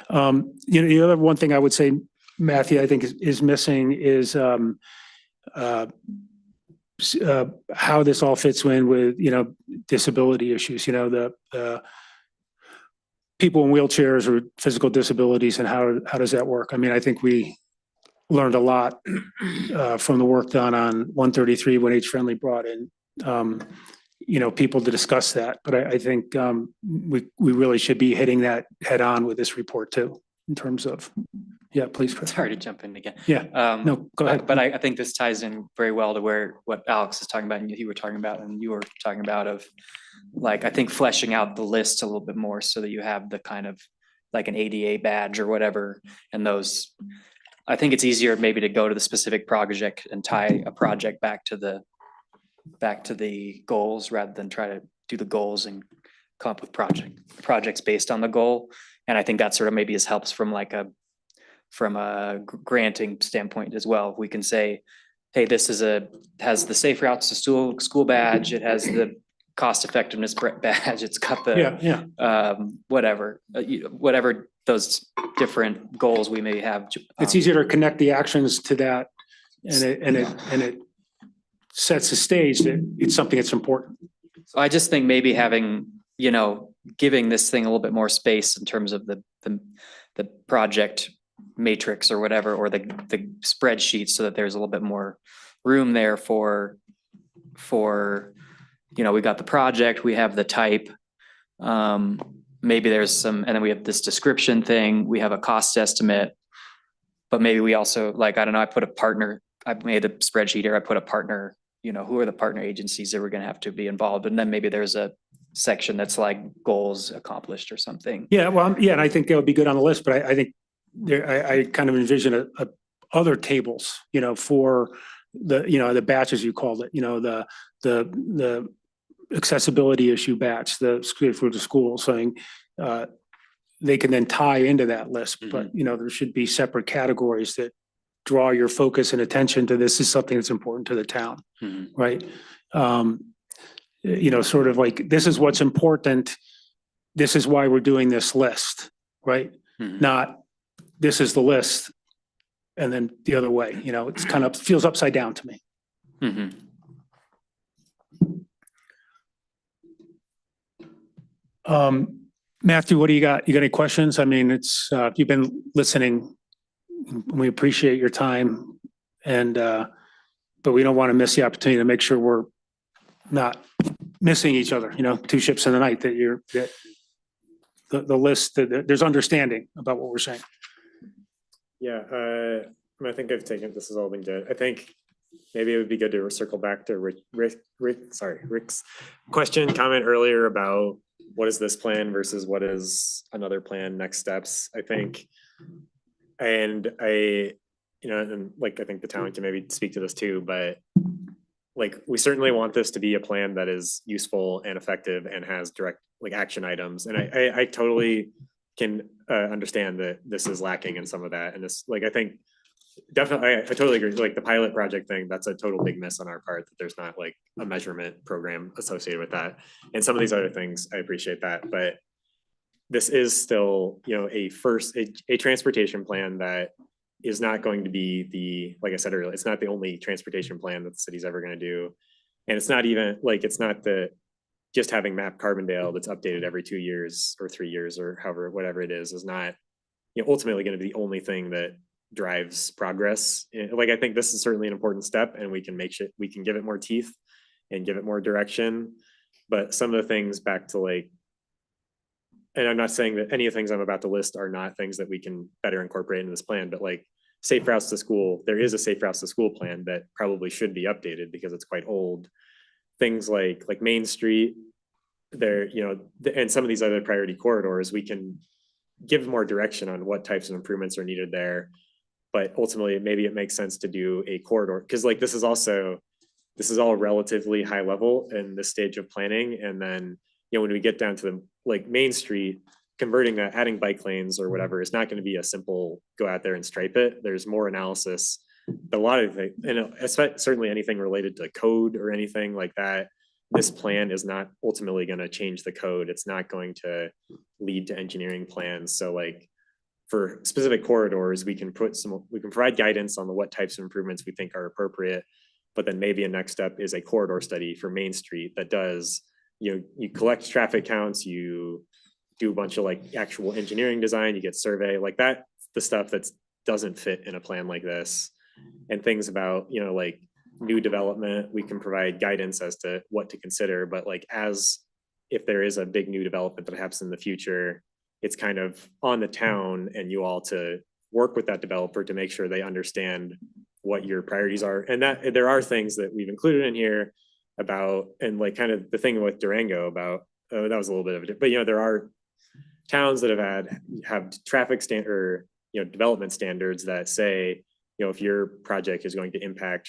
You know, the other one thing I would say, Matthew, I think is missing is how this all fits in with, you know, disability issues, you know, the people in wheelchairs or physical disabilities and how does that work? I mean, I think we learned a lot from the work done on 133 when Age Friendly brought in you know, people to discuss that. But I think we really should be hitting that head on with this report too, in terms of, yeah, please, Chris. Sorry to jump in again. Yeah, no, go ahead. But I think this ties in very well to what Alex is talking about and you were talking about and you were talking about of like, I think fleshing out the list a little bit more so that you have the kind of like an ADA badge or whatever. And those, I think it's easier maybe to go to the specific project and tie a project back to the goals rather than try to do the goals and come up with projects based on the goal. And I think that sort of maybe helps from a granting standpoint as well. We can say, hey, this has the safe routes to school badge. It has the cost effectiveness badge. It's got the whatever those different goals we may have. It's easier to connect the actions to that, and it sets the stage that it's something that's important. So I just think maybe having, you know, giving this thing a little bit more space in terms of the project matrix or whatever, or the spreadsheet, so that there's a little bit more room there for, you know, we got the project, we have the type, maybe there's some, and then we have this description thing, we have a cost estimate, but maybe we also, like, I don't know, I made a spreadsheet here, I put a partner, you know, who are the partner agencies that we're gonna have to be involved, and then maybe there's a section that's like goals accomplished or something. Yeah, well, yeah, and I think that would be good on the list, but I think I kind of envision other tables, you know, for the, you know, the batches you called it, you know, the accessibility issue batch, the for the school, saying they can then tie into that list, but, you know, there should be separate categories that draw your focus and attention to this is something that's important to the town, right? You know, sort of like, this is what's important. This is why we're doing this list, right? Not, this is the list. And then the other way, you know, it's kind of feels upside down to me. Matthew, what do you got? You got any questions? I mean, it's, you've been listening. We appreciate your time and, but we don't want to miss the opportunity to make sure we're not missing each other, you know, two ships in the night, that the list, that there's understanding about what we're saying. Yeah, I think this has all been good. I think maybe it would be good to circle back to Rick's comment earlier about what is this plan versus what is another plan, next steps, I think. And I think the town can maybe speak to this too, but like, we certainly want this to be a plan that is useful and effective and has direct like action items. And I totally can understand that this is lacking in some of that. And this, like, I think definitely, I totally agree. Like the pilot project thing, that's a total big miss on our part, that there's not like a measurement program associated with that. And some of these other things, I appreciate that, but this is still, you know, a transportation plan that is not going to be like I said earlier, it's not the only transportation plan that the city's ever gonna do. And it's not even, like, it's not just having map Carbondale that's updated every 2 years or 3 years or however, whatever it is not, you know, ultimately gonna be the only thing that drives progress. Like, I think this is certainly an important step, and we can we can give it more teeth and give it more direction. But some of the things back to like, and I'm not saying that any of the things I'm about to list are not things that we can better incorporate into this plan, but like safe routes to school, there is a safe routes to school plan that probably should be updated because it's quite old. Things like Main Street, there, you know, and some of these other priority corridors, we can give more direction on what types of improvements are needed there. But ultimately, maybe it makes sense to do a corridor, because like this is all relatively high level in this stage of planning. And then, you know, when we get down to the like Main Street, converting that, adding bike lanes or whatever is not going to be a simple go out there and stripe it. There's more analysis. A lot of things, and certainly anything related to code or anything like that, this plan is not ultimately going to change the code. It's not going to lead to engineering plans. So like for specific corridors, we can provide guidance on what types of improvements we think are appropriate. But then maybe a next step is a corridor study for Main Street that does, you know, you collect traffic counts, you do a bunch of like actual engineering design, you get survey like that, the stuff that doesn't fit in a plan like this. And things about, you know, like new development, we can provide guidance as to what to consider. But like, as if there is a big new development that happens in the future, it's kind of on the town and you all to work with that developer to make sure they understand what your priorities are. And that there are things that we've included in here about, and like kind of the thing with Durango about, that was a little bit of it, but you know, there are towns that have traffic standard, you know, development standards that say, you know, if your project is going to impact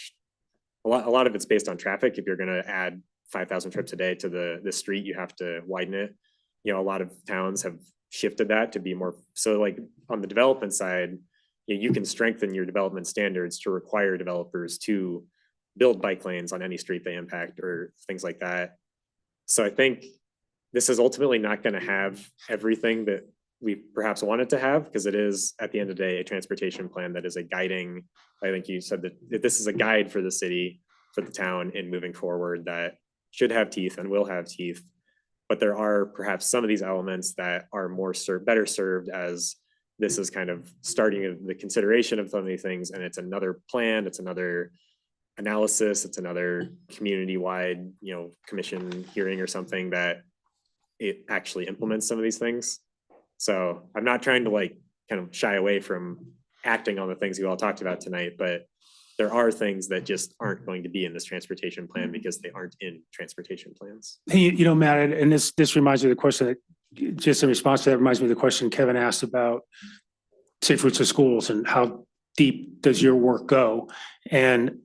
a lot of it's based on traffic. If you're going to add 5,000 trips a day to the street, you have to widen it. You know, a lot of towns have shifted that to be more, so like on the development side, you can strengthen your development standards to require developers to build bike lanes on any street they impact or things like that. So I think this is ultimately not going to have everything that we perhaps want it to have, because it is at the end of the day a transportation plan that is a guiding, I think you said that this is a guide for the city, for the town in moving forward, that should have teeth and will have teeth. But there are perhaps some of these elements that are better served as this is kind of starting the consideration of some of these things, and it's another plan, it's another analysis, it's another community-wide, you know, commission hearing or something that it actually implements some of these things. So I'm not trying to like kind of shy away from acting on the things you all talked about tonight, but there are things that just aren't going to be in this transportation plan because they aren't in transportation plans. Hey, you know, Matt, and this reminds me of the question that, just in response to that, reminds me of the question Kevin asked about safe routes to schools and how deep does your work go? And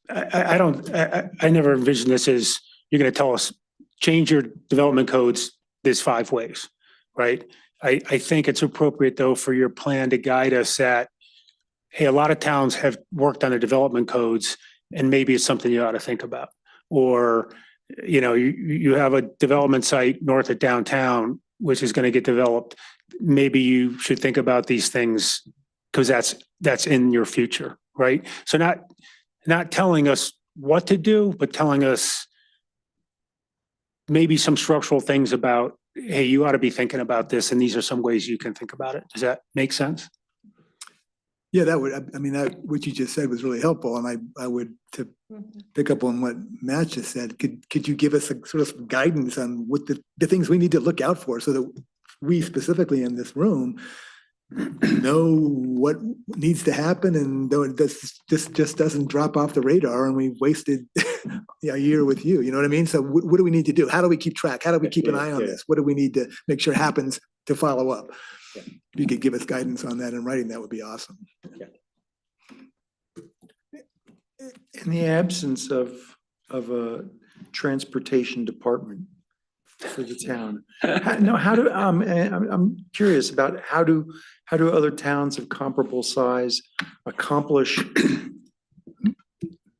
I never envisioned this as you're going to tell us, change your development codes this 5 ways, right? I think it's appropriate though for your plan to guide us at, hey, a lot of towns have worked on their development codes and maybe it's something you ought to think about. Or, you know, you have a development site north of downtown, which is going to get developed. Maybe you should think about these things because that's in your future, right? So not telling us what to do, but telling us maybe some structural things about, hey, you ought to be thinking about this, and these are some ways you can think about it. Does that make sense? Yeah, that would, I mean, what you just said was really helpful. And I would, to pick up on what Matt just said, could you give us a sort of guidance on what the things we need to look out for so that we specifically in this room know what needs to happen, and this just doesn't drop off the radar and we've wasted a year with you, you know what I mean? So what do we need to do? How do we keep track? How do we keep an eye on this? What do we need to make sure happens to follow up? If you could give us guidance on that in writing, that would be awesome. In the absence of a transportation department for the town. No, how do, I'm curious about how do other towns of comparable size accomplish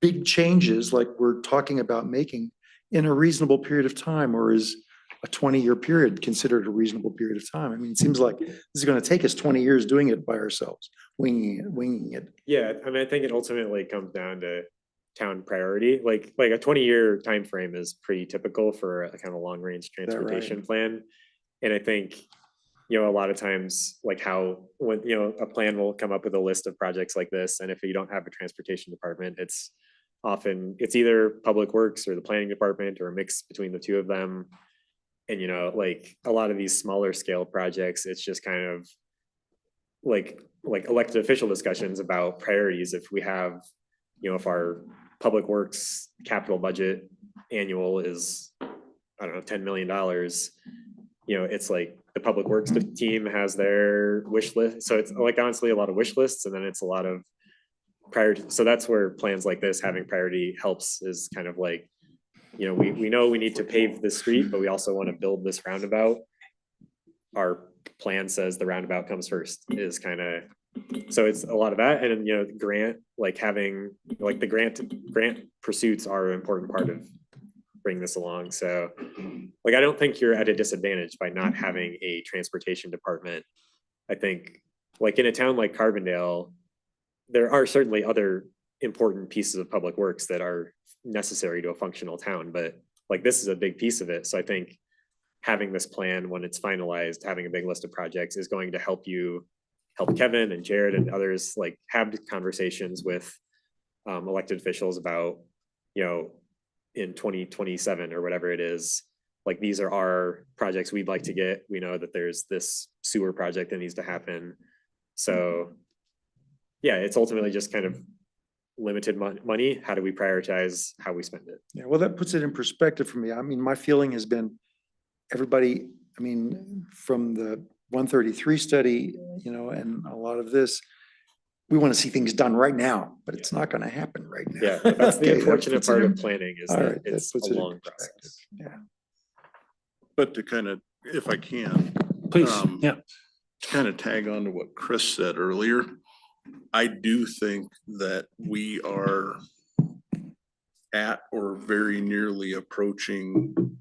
big changes like we're talking about making in a reasonable period of time, or is a 20-year period considered a reasonable period of time? I mean, it seems like this is going to take us 20 years doing it by ourselves, winging it. Yeah, I mean, I think it ultimately comes down to town priority, like a 20-year time frame is pretty typical for a kind of long range right? transportation plan. And I think, a lot of times, like how, when, a plan will come up with a list of projects like this, and if you don't have a transportation department, it's either Public Works or the planning department or a mix between the two of them. And, like a lot of these smaller scale projects, it's just kind of like elected official discussions about priorities. If we have, if our Public Works capital budget annual is, I don't know, $10 million, it's like the Public Works team has their wish list. So it's like honestly a lot of wish lists, and then it's a lot of priority. So that's where plans like this, having priority helps, is kind of like, we know we need to pave this street, but we also want to build this roundabout. Our plan says the roundabout comes first, is kind of, so it's a lot of that. And then, grant, like having, like the grant pursuits are an important part of bringing this along. So like, I don't think you're at a disadvantage by not having a transportation department. I think like in a town like Carbondale, there are certainly other important pieces of public works that are necessary to a functional town, but like this is a big piece of it. So I think having this plan, when it's finalized, having a big list of projects is going to help Kevin and Jared and others like have conversations with elected officials about, in 2027 or whatever it is, like these are our projects we'd like to get. We know that there's this sewer project that needs to happen. So yeah, it's ultimately just kind of limited money. How do we prioritize how we spend it? Yeah, well, that puts it in perspective for me. I mean, my feeling has been everybody, I mean, from the 133 study, and a lot of this, we want to see things done right now, but it's not going to happen right now. Yeah, that's the Okay, that unfortunate puts it part in- of planning is all that right, that it's puts a it in long perspective. process. Yeah. But to kind of, if I can. Please, yeah. To kind of tag on to what Chris said earlier, I do think that we are at or very nearly approaching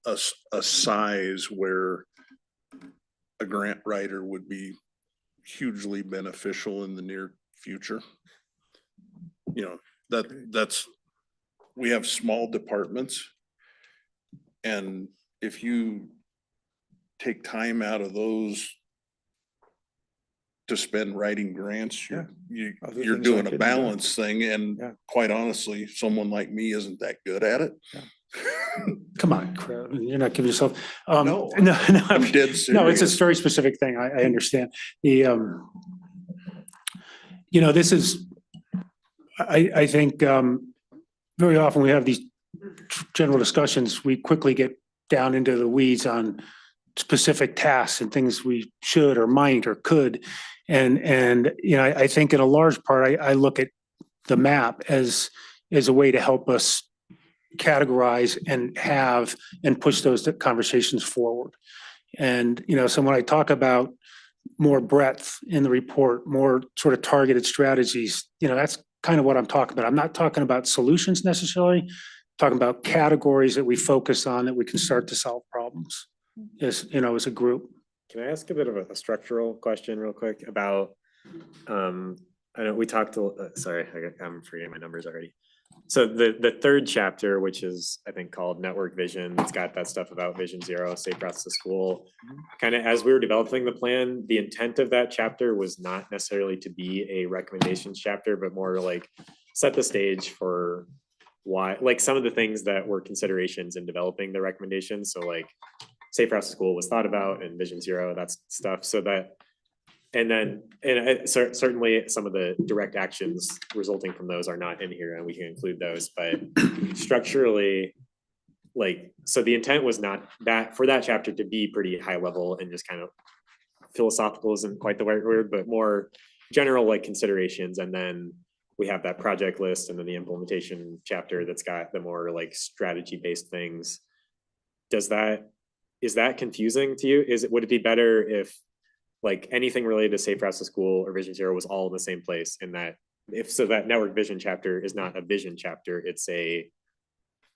a size where a grant writer would be hugely beneficial in the near future. That's we have small departments, and if you take time out of those to spend writing grants, Other you're things doing aren't a getting done. balance thing, and Yeah. quite honestly, someone like me isn't that good at it. Yeah. Come on, you're not giving yourself. No, No, I'm dead serious. No, it's a very specific thing. I understand. The, this is, I think, very often we have these general discussions, we quickly get down into the weeds on specific tasks and things we should or might or could. And, I think in a large part, I look at the map as a way to help us categorize and push those conversations forward. And, so when I talk about more breadth in the report, more sort of targeted strategies, that's kind of what I'm talking about. I'm not talking about solutions necessarily, I'm talking about categories that we focus on that we can start to solve problems as a group. Can I ask a bit of a structural question real quick about, I know we talked, sorry, I'm forgetting my numbers already. So the third chapter, which is, I think, called Network Vision, it's got that stuff about Vision Zero, safe routes to school. Kind of as we were developing the plan, the intent of that chapter was not necessarily to be a recommendations chapter, but more like set the stage for why, like some of the things that were considerations in developing the recommendations. So like safe routes to school was thought about, and Vision Zero, that's stuff. So that, and certainly some of the direct actions resulting from those are not in here, and we can include those, but structurally, like, so the intent was not that for that chapter to be pretty high level and just kind of philosophical isn't quite the right word, but more general like considerations, and then we have that project list and then the implementation chapter that's got the more like strategy-based things. Is that confusing to you? Would it be better if like anything related to Safe Routes to School or Vision Zero was all in the same place, and that that network vision chapter is not a vision chapter, it's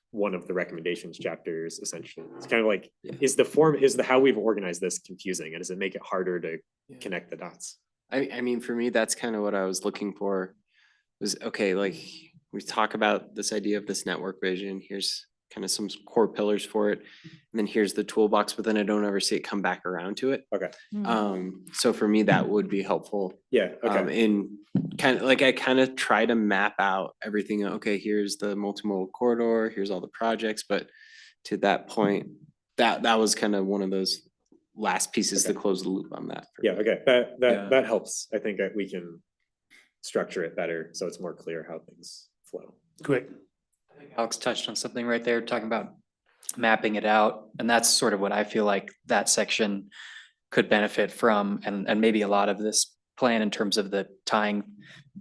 one of the recommendations chapters essentially. It's kind of like, is the how we've organized this confusing, and does it make it harder to connect the dots? I mean, for me, that's kind of what I was looking for, was, okay, like, we talk about this idea of this network vision, here's kind of some core pillars for it, and then here's the toolbox, but then I don't ever see it come back around to it. Okay. So for me, that would be helpful. Yeah, okay. In kind of like, I kind of try to map out everything. Okay, here's the multimodal corridor, here's all the projects, but to that point, that was kind of one of those last pieces to close the loop on that. Yeah, okay, that helps. I think that we can structure it better so it's more clear how things flow. Great. Alex touched on something right there, talking about mapping it out. And that's sort of what I feel like that section could benefit from, and maybe a lot of this plan in terms of the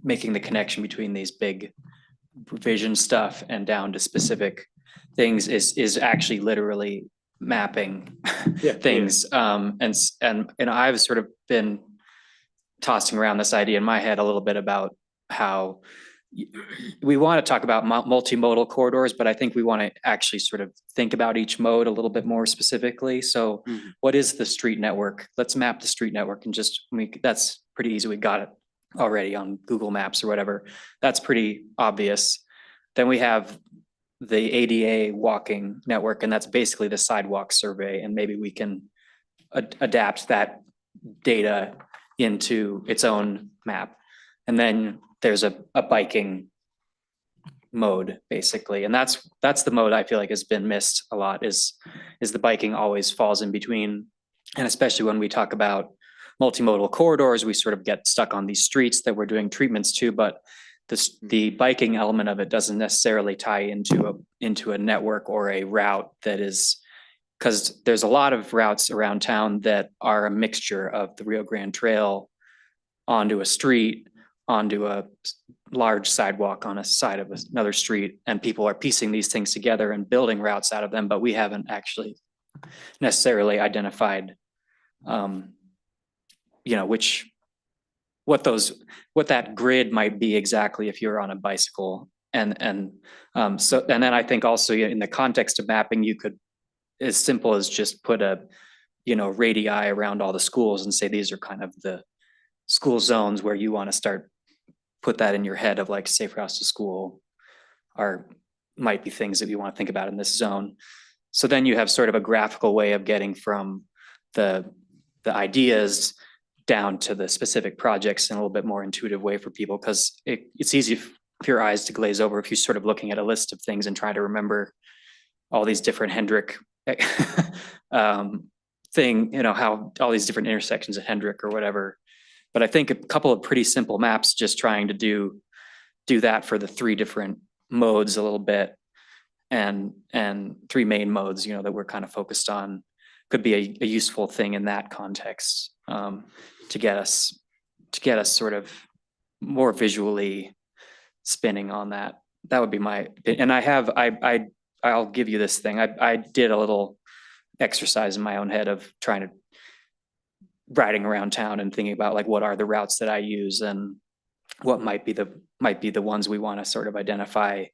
making the connection between these big vision stuff and down to specific things is actually literally mapping things. And I've sort of been tossing around this idea in my head a little bit about how we want to talk about multimodal corridors, but I think we want to actually sort of think about each mode a little bit more specifically. So what is the street network? Let's map the street network and that's pretty easy. We got it already on Google Maps or whatever. That's pretty obvious. Then we have the ADA walking network, and that's basically the sidewalk survey. And maybe we can adapt that data into its own map. And then there's a biking mode, basically. And that's the mode I feel like has been missed a lot, is the biking always falls in between. And especially when we talk about multimodal corridors, we sort of get stuck on these streets that we're doing treatments to, but the biking element of it doesn't necessarily tie into a network or a route that is, because there's a lot of routes around town that are a mixture of the Rio Grande Trail onto a street, onto a large sidewalk on a side of another street, and people are piecing these things together and building routes out of them, but we haven't actually necessarily identified what that grid might be exactly if you're on a bicycle. And then I think also in the context of mapping, you could, as simple as just put a radii around all the schools and say these are kind of the school zones where you want to put that in your head of like Safe Routes to School might be things that you want to think about in this zone. So then you have sort of a graphical way of getting from the ideas down to the specific projects in a little bit more intuitive way for people, because it's easy for your eyes to glaze over if you're sort of looking at a list of things and trying to remember all these different Hendrick how all these different intersections of Hendrick or whatever. But I think a couple of pretty simple maps just trying to do that for the three different modes a little bit, and three main modes, that we're kind of focused on, could be a useful thing in that context, to get us sort of more visually spinning on that. That would be and I'll give you this thing. I did a little exercise in my own head of trying to riding around town and thinking about like, what are the routes that I use and what might be the ones we want to sort of identify,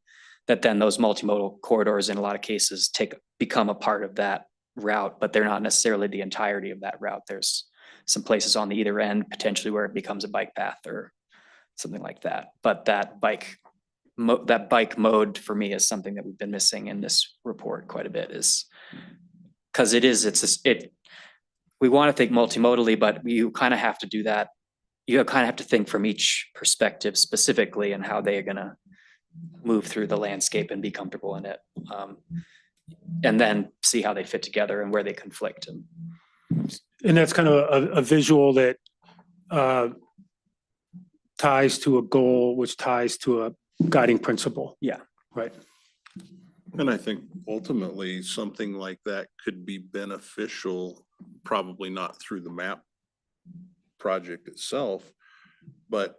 that then those multimodal corridors in a lot of cases become a part of that route, but they're not necessarily the entirety of that route. There's some places on the either end potentially where it becomes a bike path or something like that. But that bike mode for me is something that we've been missing in this report quite a bit, is because we want to think multimodally, but you kind of have to do that. You kind of have to think from each perspective specifically and how they are going to move through the landscape and be comfortable in it. And then see how they fit together and where they conflict. And that's kind of a visual that ties to a goal, which ties to a guiding principle. Yeah. Right. And I think ultimately something like that could be beneficial, probably not through the map project itself, but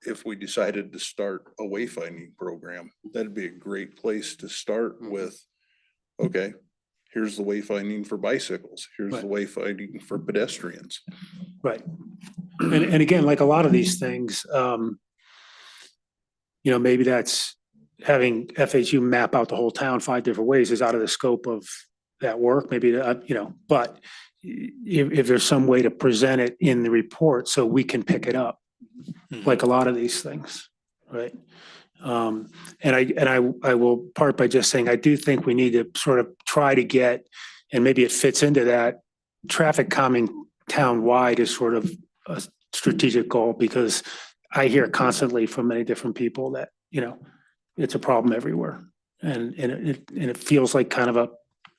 if we decided to start a wayfinding program, that'd be a great place to start with. Okay, here's the wayfinding for bicycles. Here's the wayfinding for pedestrians. Right. And again, like a lot of these things, maybe that's having FHU map out the whole town 5 different ways is out of the scope of that work, maybe, but if there's some way to present it in the report so we can pick it up, like a lot of these things, right? And I will part by just saying, I do think we need to sort of try to get, and maybe it fits into that, traffic calming town-wide is sort of a strategic goal, because I hear constantly from many different people that, it's a problem everywhere. And it feels like kind of a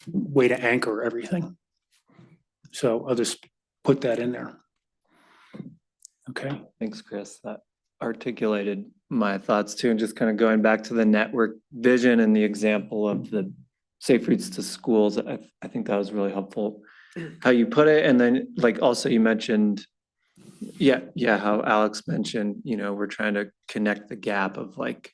way to anchor everything. So I'll just put that in there. Okay. Thanks, Chris. That articulated my thoughts too, and just kind of going back to the network vision and the example of the safe routes to schools. I think that was really helpful how you put it. And then like also you mentioned, how Alex mentioned, we're trying to connect the gap of like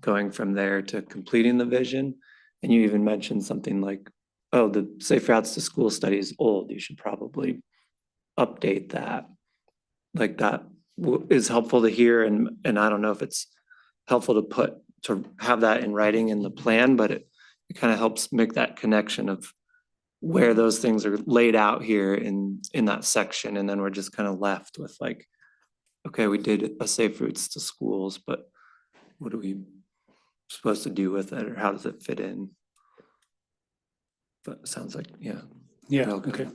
going from there to completing the vision. And you even mentioned something like, oh, the safe routes to school study is old. You should probably update that. Like that is helpful to hear. And I don't know if it's helpful to have that in writing in the plan, but it kind of helps make that connection of where those things are laid out here in that section. And then we're just kind of left with like, okay, we did a safe routes to schools, but what are we supposed to do with it, or how does it fit in? But it sounds like, yeah. Okay.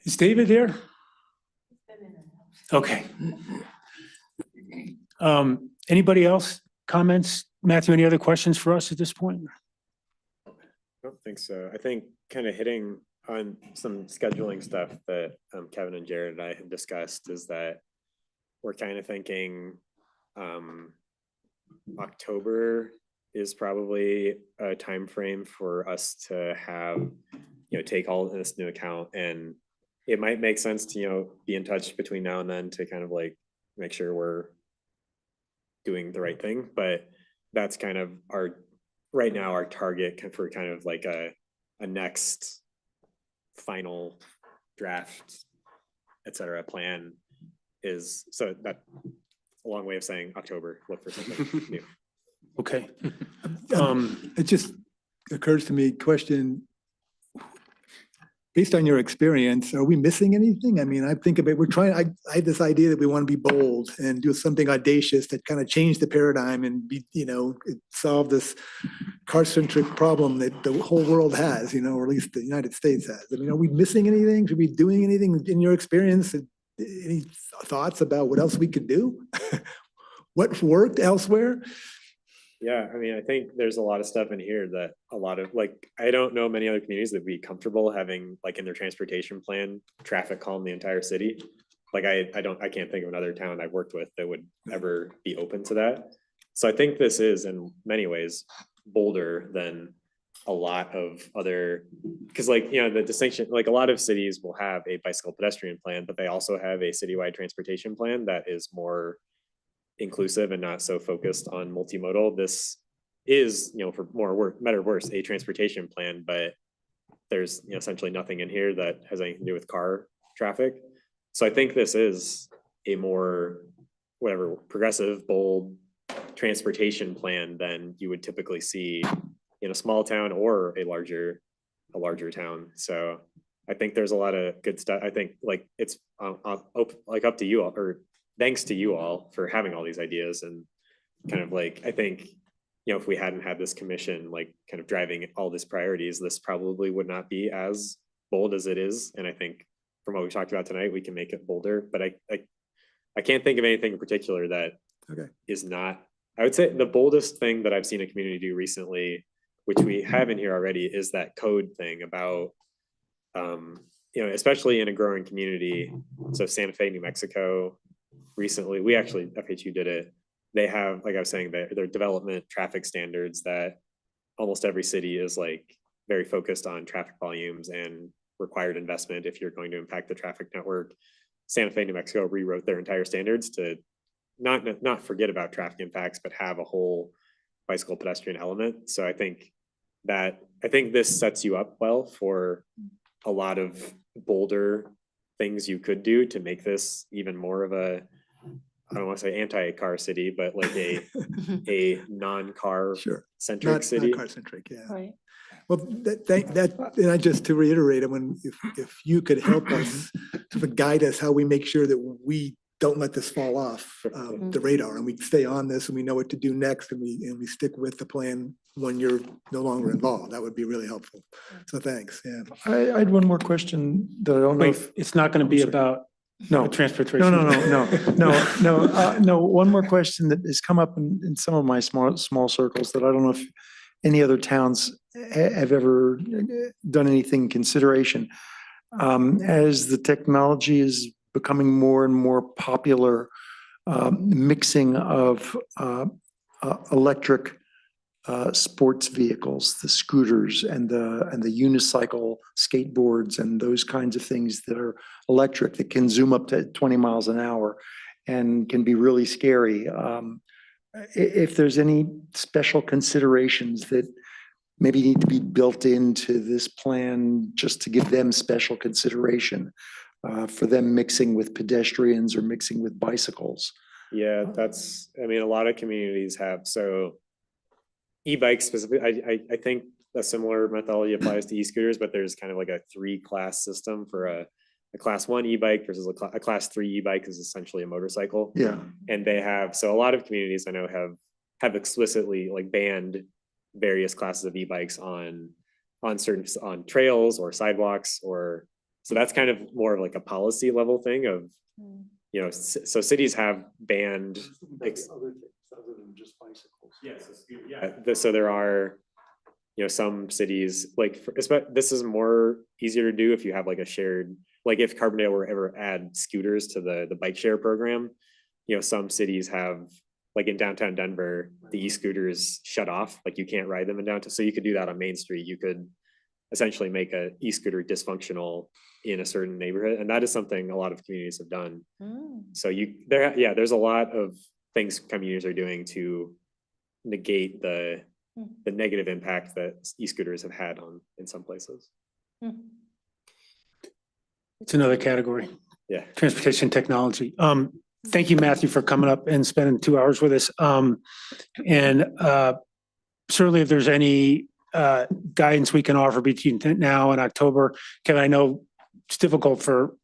Is David here? Okay. Anybody else? Comments? Matthew, any other questions for us at this point? I don't think so. I think kind of hitting on some scheduling stuff that Kevin and Jared and I have discussed is that we're kind of thinking October is probably a time frame for us to have, take all of this into account. And it might make sense to, be in touch between now and then to kind of like make sure we're doing the right thing. But that's kind of right now our target for kind of like a next final draft, et cetera, plan is, so that a long way of saying October, look for something new. Okay. It just occurs to me, question, based on your experience, are we missing anything? I mean, I think about, I had this idea that we want to be bold and do something audacious that kind of change the paradigm and be, solve this car-centric problem that the whole world has, or at least the United States has. I mean, are we missing anything? Should we be doing anything in your experience? Any thoughts about what else we could do? What worked elsewhere? Yeah, I mean, I think there's a lot of stuff in here that I don't know many other communities that would be comfortable having like in their transportation plan, traffic calm the entire city. Like I can't think of another town I've worked with that would ever be open to that. So I think this is in many ways bolder than a lot of other, because the distinction, like a lot of cities will have a bicycle pedestrian plan, but they also have a citywide transportation plan that is more inclusive and not so focused on multimodal. This is, for better or worse, a transportation plan, but there's essentially nothing in here that has anything to do with car traffic. So I think this is a more progressive, bold transportation plan than you would typically see in a small town or a larger town. So I think there's a lot of good stuff. I think it's up to you all, or thanks to you all for having all these ideas, and kind of I think, if we hadn't had this commission, kind of driving all these priorities, this probably would not be as bold as it is. And I think from what we talked about tonight, we can make it bolder, but I can't think of anything in particular that is not, I would say the boldest thing that I've seen a community do recently, which we have in here already, is that code thing about, especially in a growing community. So Santa Fe, New Mexico, recently, FHU did it. They have, like I was saying, their development traffic standards that almost every city is very focused on traffic volumes and required investment if you're going to impact the traffic network. Santa Fe, New Mexico rewrote their entire standards to not forget about traffic impacts, but have a whole bicycle pedestrian element. So I think this sets you up well for a lot of bolder things you could do to make this even more of a, I don't want to say anti-car city, but like a non-car Sure. centric Not city. car centric, yeah. Right. Well, and I just to reiterate, I mean, if you could help us sort of guide us how we make sure that we don't let this fall off the radar and we stay on this and we know what to do next and we stick with the plan when you're no longer involved, that would be really helpful. So thanks, yeah. I had one more question that I don't know Wait, if, it's not gonna be about no, transportation. no, one more question that has come up in some of my small circles that I don't know if any other towns have ever done anything in consideration. As the technology is becoming more and more popular, mixing of electric sports vehicles, the scooters and the unicycle skateboards and those kinds of things that are electric that can zoom up to 20 miles an hour and can be really scary. If there's any special considerations that maybe need to be built into this plan just to give them special consideration for them mixing with pedestrians or mixing with bicycles. Yeah, I mean, a lot of communities have, so e-bikes specifically, I think a similar methodology applies to e-scooters, but there's kind of like a 3-class system for a class 1 e-bike versus a class 3 e-bike is essentially a motorcycle. Yeah. And they have, so a lot of communities I know have explicitly like banned various classes of e-bikes on trails or sidewalks, or so that's kind of more of like a policy level thing of, you know, so cities have banned Other things other than just bicycles. Yes, yeah. So there are, you know, some cities like this is more easier to do if you have like a shared, like if Carbondale were ever add scooters to the bike share program, you know, some cities have, like in downtown Denver, the e-scooters shut off, like you can't ride them in downtown. So you could do that on Main Street. You could essentially make a e-scooter dysfunctional in a certain neighborhood, and that is something a lot of communities have done. So there's a lot of things communities are doing to negate the negative impact that e-scooters have had in some places. It's another category. Yeah. Transportation technology. Thank you, Matthew, for coming up and spending 2 hours with us. And certainly if there's any guidance we can offer between now and October, Kevin, I know it's difficult for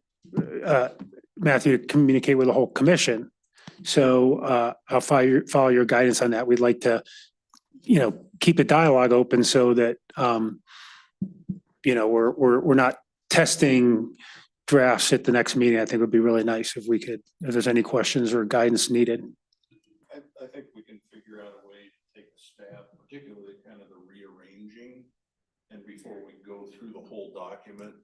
Matthew to communicate with the whole commission. So I'll follow your guidance on that. We'd like to, you know, keep a dialogue open so that, you know, we're not testing drafts at the next meeting. I think it would be really nice if we could, if there's any questions or guidance needed. I think we can figure out a way to take a stab, particularly kind of the rearranging. And before we go through the whole document,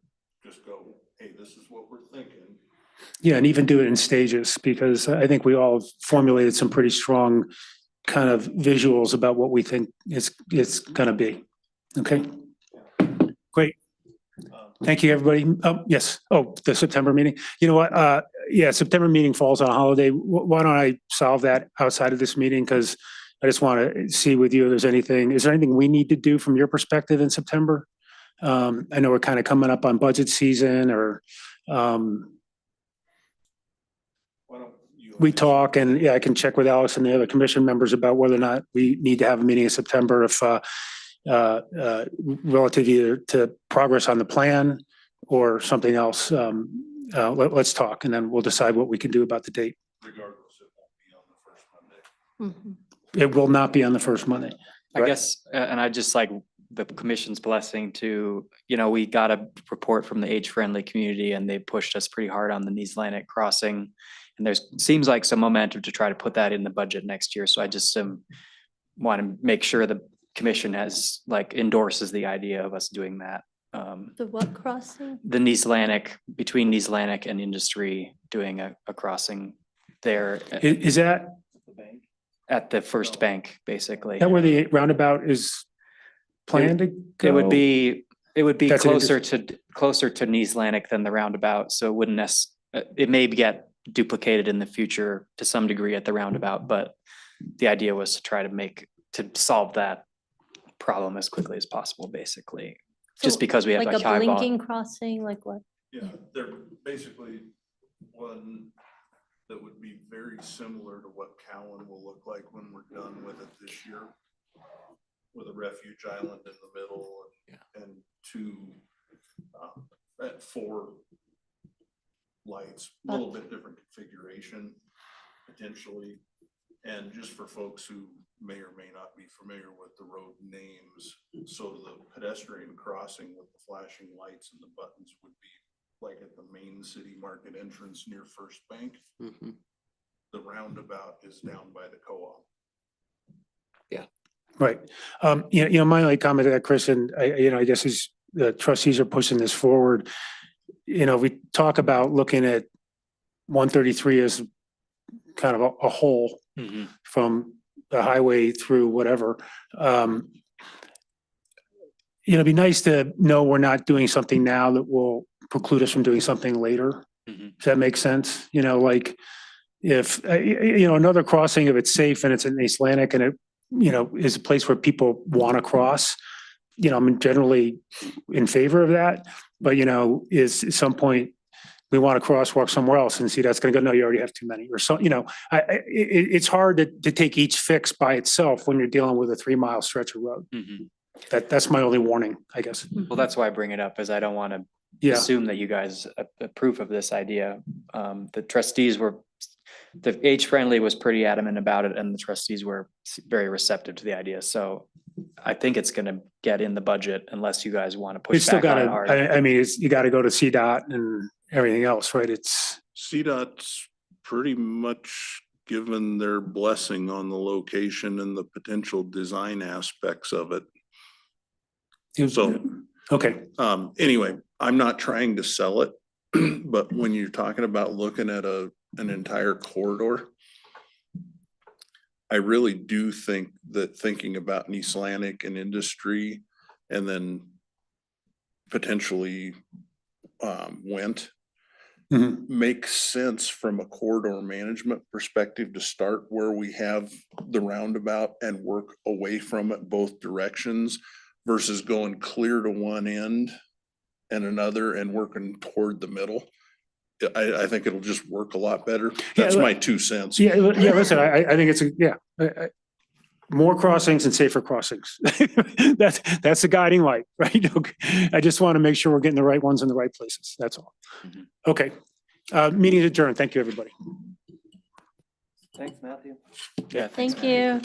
just go, hey, this is what we're thinking. Yeah, and even do it in stages, because I think we all formulated some pretty strong kind of visuals about what we think it's gonna be. Okay, great. Thank you, everybody. Oh, yes. Oh, the September meeting. You know what? Yeah, September meeting falls on a holiday. Why don't I solve that outside of this meeting? Because I just want to see with you if there's anything, is there anything we need to do from your perspective in September? I know we're kind of coming up on budget season, or we talk, and yeah, I can check with Alex and the other commission members about whether or not we need to have a meeting in September if relative either to progress on the plan or something else. Let's talk, and then we'll decide what we can do about the date. Regardless, it won't be on the first Monday. It will not be on the first Monday. I guess, and I just like the commission's blessing to, you know, we got a report from the age-friendly community and they pushed us pretty hard on the Neeslandic crossing. And there's, seems like some momentum to try to put that in the budget next year. So I just want to make sure the commission has, like, endorses the idea of us doing that. The what crossing? The Neeslandic, between Neeslandic and Industry, doing a crossing there. Is that At the first bank, basically. where the roundabout is planned to go? It would be That's an closer to Neeslandic than the roundabout, so it wouldn't It may get duplicated in the future to some degree at the roundabout, but the idea was to try to solve that problem as quickly as possible, basically. Just So, because we have like like a high blinking volume. crossing, like what? Yeah, they're basically one that would be very similar to what Cowan will look like when we're done with it this year. With a refuge island in the middle and two, at 4 lights, a little bit different configuration potentially. And just for folks who may or may not be familiar with the road names, so the pedestrian crossing with the flashing lights and the buttons would be like at the main city market entrance near First Bank. Mhm. The roundabout is down by the co-op. Right. My only comment to that, Chris, and I guess is the trustees are pushing this forward. We talk about looking at 133 as kind of a whole from the highway through whatever. It'd be nice to know we're not doing something now that will preclude us from doing something later. Does that make sense? Like if, another crossing, if it's safe and it's in Icelandic and it, is a place where people want to cross, I'm generally in favor of that. But, is at some point we want to crosswalk somewhere else and see that's going to go, no, you already have too many or so, it's hard to take each fix by itself when you're dealing with a 3-mile stretch of road. That's my only warning, I guess. Well, that's why I bring it up, is I don't want to assume that you guys approve of this idea. The trustees the age-friendly was pretty adamant about it, and the trustees were very receptive to the idea. So I think it's gonna get in the budget unless you guys want to It's push still back on it gotta, hard. I mean, you gotta go to CDOT and everything else, right? CDOT's pretty much given their blessing on the location and the potential design aspects of it. So, okay. anyway, I'm not trying to sell it, but when you're talking about looking at an entire corridor, I really do think that thinking about an Icelandic and industry and then potentially Went makes sense from a corridor management perspective to start where we have the roundabout and work away from it both directions versus going clear to one end and another and working toward the middle. I think it'll just work a lot better. That's my 2 cents. Yeah, listen, I think it's more crossings and safer crossings. That's the guiding light, right? Okay. I just want to make sure we're getting the right ones in the right places. That's all. Okay. Meeting adjourned. Thank you, everybody. Thanks, Matthew. Thank you.